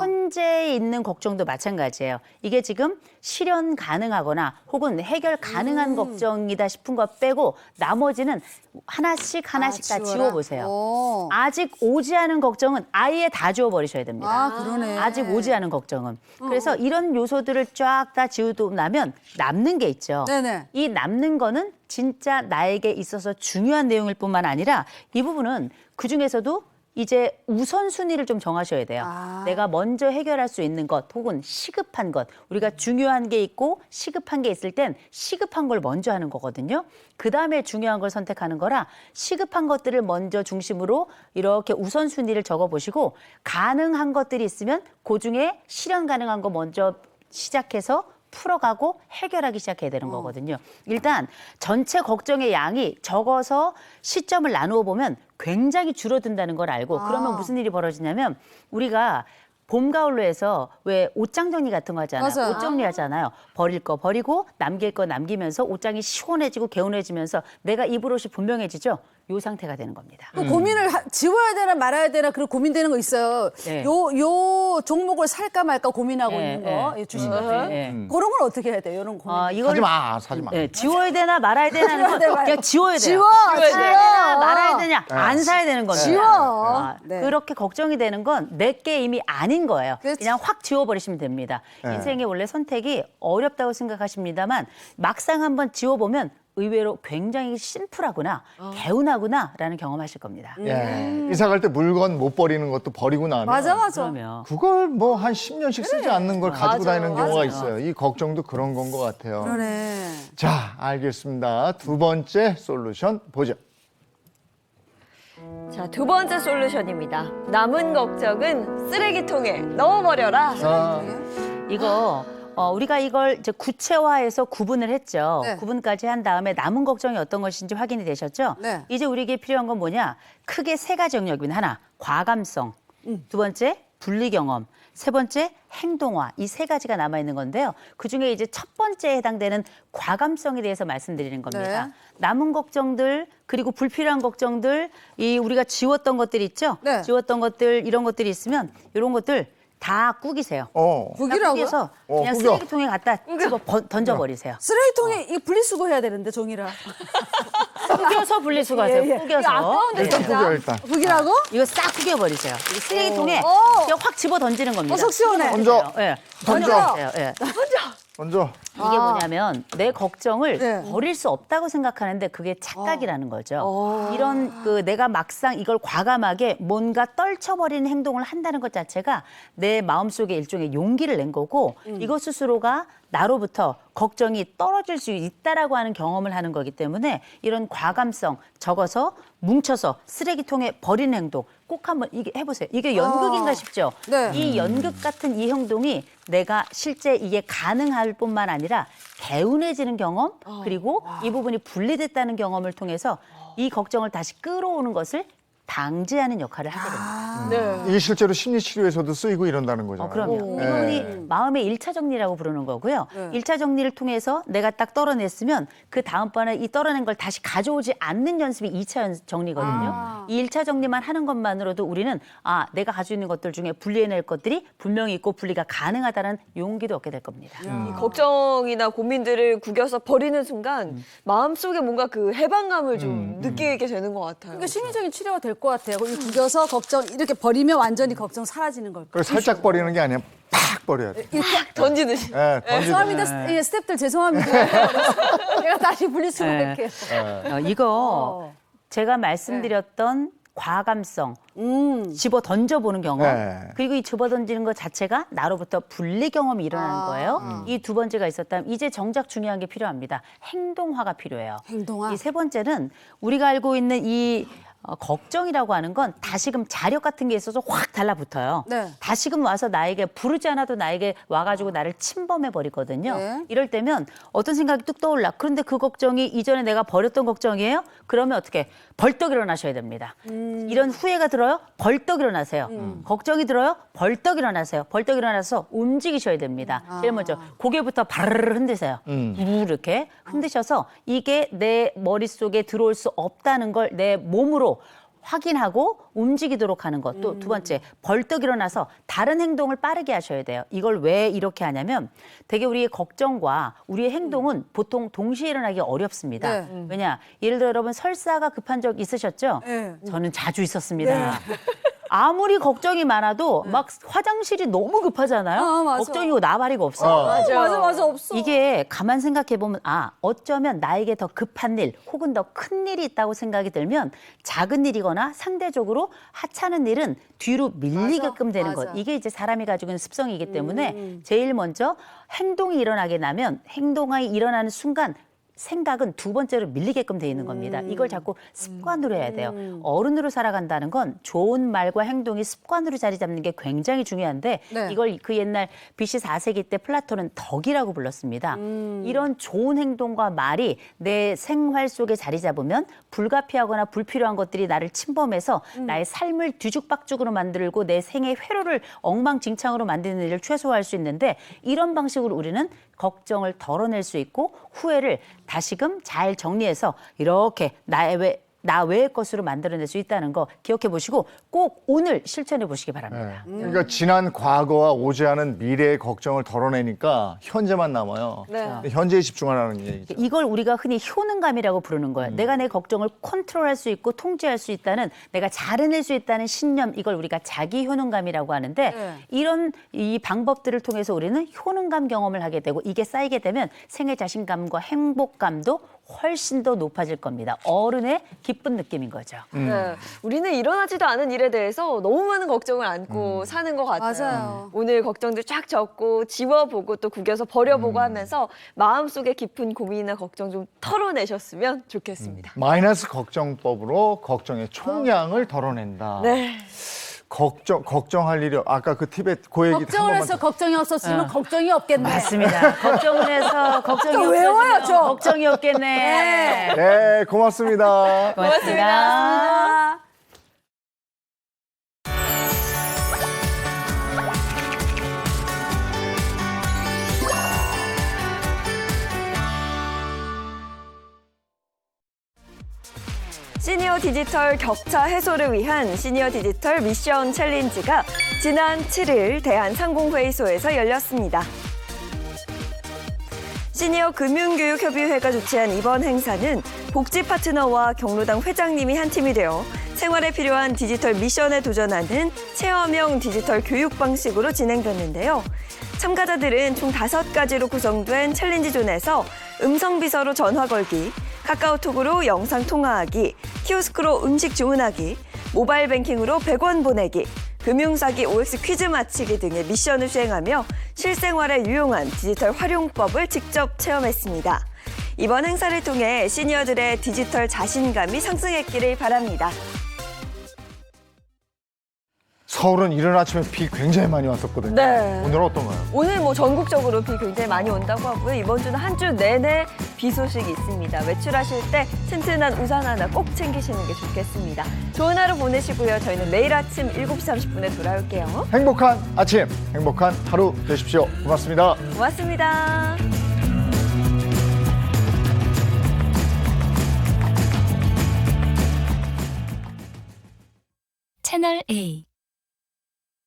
현재에 있는 걱정도 마찬가지예요. 이게 지금 실현 가능하거나 혹은 해결 가능한 걱정이다 싶은 거 빼고 나머지는 하나씩 다 지워보세요. 아직 오지 않은 걱정은 아예 다 지워버리셔야 됩니다. 그러네. 아직 오지 않은 걱정은. 그래서 이런 요소들을 쫙 다 지우고 나면 남는 게 있죠. 네네. 이 남는 거는 진짜 나에게 있어서 중요한 내용일 뿐만 아니라 이 부분은 그중에서도 이제 우선순위를 좀 정하셔야 돼요. 내가 먼저 해결할 수 있는 것 혹은 시급한 것. 우리가 중요한 게 있고 시급한 게 있을 땐 시급한 걸 먼저 하는 거거든요. 그다음에 중요한 걸 선택하는 거라 시급한 것들을 먼저 중심으로 이렇게 우선순위를 적어보시고 가능한 것들이 있으면 그중에 실현 가능한 거 먼저 시작해서 풀어가고 해결하기 시작해야 되는 거거든요. 일단 전체 걱정의 양이 적어서 시점을 나누어 보면 굉장히 줄어든다는 걸 알고 그러면 무슨 일이 벌어지냐면 우리가 봄, 가을로 해서 왜 옷장 정리 같은 거 하잖아요. 맞아요. 옷 정리하잖아요. 버릴 거 버리고 남길 거 남기면서 옷장이 시원해지고 개운해지면서 내가 입을 옷이 분명해지죠. 요 상태가 되는 겁니다. 그 고민을 지워야 되나 말아야 되나 그런 고민되는 거 있어요. 네. 요 종목을 살까 말까 고민하고 네, 있는 거 주식 같은 네. 그런 건 어떻게 해야 돼요? 이런 고민. 이걸 사지 마. 지워야 되나 말아야 되나는 건 지워야 그냥 지워야 돼요. 지워. 사야 되나 말아야 되냐 안 사야 되는 겁니다. 지워. 네. 그렇게 걱정이 되는 건 내 게임이 아닌 거예요. 그렇지. 그냥 확 지워버리시면 됩니다. 인생의 원래 선택이 어렵다고 생각하십니다만 막상 한번 지워보면 의외로 굉장히 심플하구나, 개운하구나라는 경험하실 겁니다. 이사 갈 때 물건 못 버리는 것도 버리고 나면 맞아. 그러면 그걸 뭐 한 10년씩 쓰지 않는 걸 가지고 다니는 경우가 있어요. 이 걱정도 그런 건 것 같아요. 그러네. 자, 알겠습니다. 두 번째 솔루션 보죠. 자, 두 번째 솔루션입니다. 남은 걱정은 쓰레기통에 넣어버려라. 이거 우리가 이걸 이제 구체화해서 구분을 했죠. 네. 구분까지 한 다음에 남은 걱정이 어떤 것인지 확인이 되셨죠? 네. 이제 우리에게 필요한 건 뭐냐? 크게 세 가지 영역입니다. 하나, 과감성. 두 번째, 분리 경험. 세 번째, 행동화. 이 세 가지가 남아있는 건데요. 그중에 이제 첫 번째에 해당되는 과감성에 대해서 말씀드리는 겁니다. 네. 남은 걱정들 그리고 불필요한 걱정들 이 우리가 지웠던 것들 있죠? 네. 지웠던 것들 이런 것들이 있으면 이런 것들 다 꾸기세요. 구기라고요? 꾸겨서 그냥 꾸겨. 쓰레기통에 갖다 집어 던져버리세요. 쓰레기통에 이 분리수거 해야 되는데 종이라. 후겨서 분리수거하세요. 예, 예. 후겨서. 이거 아까운데 일단 진짜. 후겨 일단. 북이라고? 이거 싹 후겨버리세요. 이 쓰레기통에 그냥 확 집어 던지는 겁니다. 속 시원해. 던져. 예. 던져. 던져주세요. 예. 먼저. 이게 뭐냐면 내 걱정을 네. 버릴 수 없다고 생각하는데 그게 착각이라는 거죠. 이런 그 내가 막상 이걸 과감하게 뭔가 떨쳐버리는 행동을 한다는 것 자체가 내 마음속에 일종의 용기를 낸 거고 이것 스스로가 나로부터 걱정이 떨어질 수 있다라고 하는 경험을 하는 거기 때문에 이런 과감성 적어서 뭉쳐서 쓰레기통에 버리는 행동 꼭 한번 이게 해보세요. 이게 연극인가 싶죠? 네. 이 연극 같은 이 행동이 내가 실제 이게 가능할 뿐만 아니라 개운해지는 경험 그리고 이 부분이 분리됐다는 경험을 통해서 이 걱정을 다시 끌어오는 것을 방지하는 역할을 하게 됩니다. 이게 실제로 심리치료에서도 쓰이고 이런다는 거잖아요. 그럼요. 네. 이 부분이 마음의 일차 정리라고 부르는 거고요. 일 차 정리를 통해서 내가 딱 떨어냈으면 그 다음번에 이 떨어낸 걸 다시 가져오지 않는 연습이 2차 정리거든요. 이 1차 정리만 하는 것만으로도 우리는 내가 가지고 있는 것들 중에 분리해낼 것들이 분명히 있고 분리가 가능하다는 용기도 얻게 될 겁니다. 이 걱정이나 고민들을 구겨서 버리는 순간 마음속에 뭔가 그 해방감을 좀 느끼게 되는 것 같아요. 그러니까 심리적인 치료가 될 것 같아요. 이 구겨서 걱정 이렇게 버리면 완전히 걱정 사라지는 걸. 그걸 살짝 버리는 게 아니라 팍 버려야 돼. 던지듯이. 네, 죄송합니다. 스태프들 죄송합니다. 제가 다시 분리수거할게요. 이거 제가 말씀드렸던 과감성, 집어 던져보는 경험, 네. 그리고 이 집어 던지는 것 자체가 나로부터 분리 경험이 일어나는 거예요. 이 두 번째가 있었다면 이제 정작 중요한 게 필요합니다. 행동화가 필요해요. 행동화. 이 세 번째는 우리가 알고 있는 이 걱정이라고 하는 건 다시금 자력 같은 게 있어서 확 달라붙어요. 네. 다시금 와서 나에게 부르지 않아도 나에게 와가지고 나를 침범해 버리거든요. 네. 이럴 때면 어떤 생각이 뚝 떠올라. 그런데 그 걱정이 이전에 내가 버렸던 걱정이에요? 그러면 어떻게? 벌떡 일어나셔야 됩니다. 이런 후회가 들어요? 벌떡 일어나세요. 걱정이 들어요? 벌떡 일어나세요. 벌떡 일어나서 움직이셔야 됩니다. 제일 먼저 고개부터 바르르 흔드세요. 이렇게 흔드셔서 이게 내 머릿속에 들어올 수 없다는 걸 내 몸으로 확인하고 움직이도록 하는 것. 또 두 번째, 벌떡 일어나서 다른 행동을 빠르게 하셔야 돼요. 이걸 왜 이렇게 하냐면 되게 우리의 걱정과 우리의 행동은 보통 동시에 일어나기 어렵습니다. 네. 왜냐? 예를 들어 여러분 설사가 급한 적 있으셨죠? 네. 저는 자주 있었습니다. 아무리 걱정이 많아도 막 화장실이 너무 급하잖아요. 맞아. 걱정이고 나발이고 없어. 맞아 없어. 이게 가만 생각해 보면 어쩌면 나에게 더 급한 일 혹은 더 큰 일이 있다고 생각이 들면 작은 일이거나 상대적으로 하찮은 일은 뒤로 밀리게끔 되는 것. 이게 이제 사람이 가지고 있는 습성이기 때문에 제일 먼저 행동이 일어나게 나면 행동이 일어나는 순간 생각은 두 번째로 밀리게끔 돼 있는 겁니다. 이걸 자꾸 습관으로 해야 돼요. 어른으로 살아간다는 건 좋은 말과 행동이 습관으로 자리 잡는 게 굉장히 중요한데 네. 이걸 그 옛날 BC 4세기 때 플라톤은 덕이라고 불렀습니다. 이런 좋은 행동과 말이 내 생활 속에 자리 잡으면 불가피하거나 불필요한 것들이 나를 침범해서 나의 삶을 뒤죽박죽으로 만들고 내 생의 회로를 엉망진창으로 만드는 일을 최소화할 수 있는데 이런 방식으로 우리는 걱정을 덜어낼 수 있고 후회를 다시금 잘 정리해서 이렇게 나 외의 것으로 만들어낼 수 있다는 거 기억해 보시고 꼭 오늘 실천해 보시기 바랍니다. 네. 그러니까 지난 과거와 오지 않은 미래의 걱정을 덜어내니까 현재만 남아요. 네. 현재에 집중하라는 얘기죠. 이걸 우리가 흔히 효능감이라고 부르는 거예요. 내가 내 걱정을 컨트롤할 수 있고 통제할 수 있다는 내가 잘 해낼 수 있다는 신념 이걸 우리가 자기 효능감이라고 하는데 이런 이 방법들을 통해서 우리는 효능감 경험을 하게 되고 이게 쌓이게 되면 생애 자신감과 행복감도 훨씬 더 높아질 겁니다. 어른의 기쁜 느낌인 거죠. 네. 우리는 일어나지도 않은 일에 대해서 너무 많은 걱정을 안고 사는 것 같아요. 맞아요. 오늘 걱정들 쫙 적고 지워보고 또 구겨서 버려보고 하면서 마음속에 깊은 고민이나 걱정 좀 털어내셨으면 좋겠습니다. 마이너스 걱정법으로 걱정의 총량을 덜어낸다. 네. 걱정할 일이 아까 그 팁에 그 얘기 걱정을 해서 걱정이 없었으면 걱정이 없겠네. 맞습니다. 걱정을 해서 걱정이 또 외워요, 없어지면 저. 걱정이 없겠네. 네, 고맙습니다. 고맙습니다. 시니어 디지털 격차 해소를 위한 시니어 디지털 미션 챌린지가 지난 7일 대한상공회의소에서 열렸습니다. 시니어 금융교육협의회가 주최한 이번 행사는 복지 파트너와 경로당 회장님이 한 팀이 되어 생활에 필요한 디지털 미션에 도전하는 체험형 디지털 교육 방식으로 진행됐는데요. 참가자들은 총 5가지로 구성된 챌린지 존에서 음성 비서로 전화 걸기, 카카오톡으로 영상 통화하기, 키오스크로 음식 주문하기, 모바일 뱅킹으로 100원 보내기, 금융사기 OX 퀴즈 맞히기 등의 미션을 수행하며 실생활에 유용한 디지털 활용법을 직접 체험했습니다. 이번 행사를 통해 시니어들의 디지털 자신감이 상승했기를 바랍니다. 서울은 이른 아침에 비 굉장히 많이 왔었거든요. 네. 오늘은 어떤가요? 오늘 전국적으로 비 굉장히 많이 온다고 하고요. 이번 주는 한 주 내내 비 소식이 있습니다. 외출하실 때 튼튼한 우산 하나 꼭 챙기시는 게 좋겠습니다. 좋은 하루 보내시고요. 저희는 내일 아침 7시 30분에 돌아올게요. 행복한 아침, 행복한 하루 되십시오. 고맙습니다. 고맙습니다. 채널 A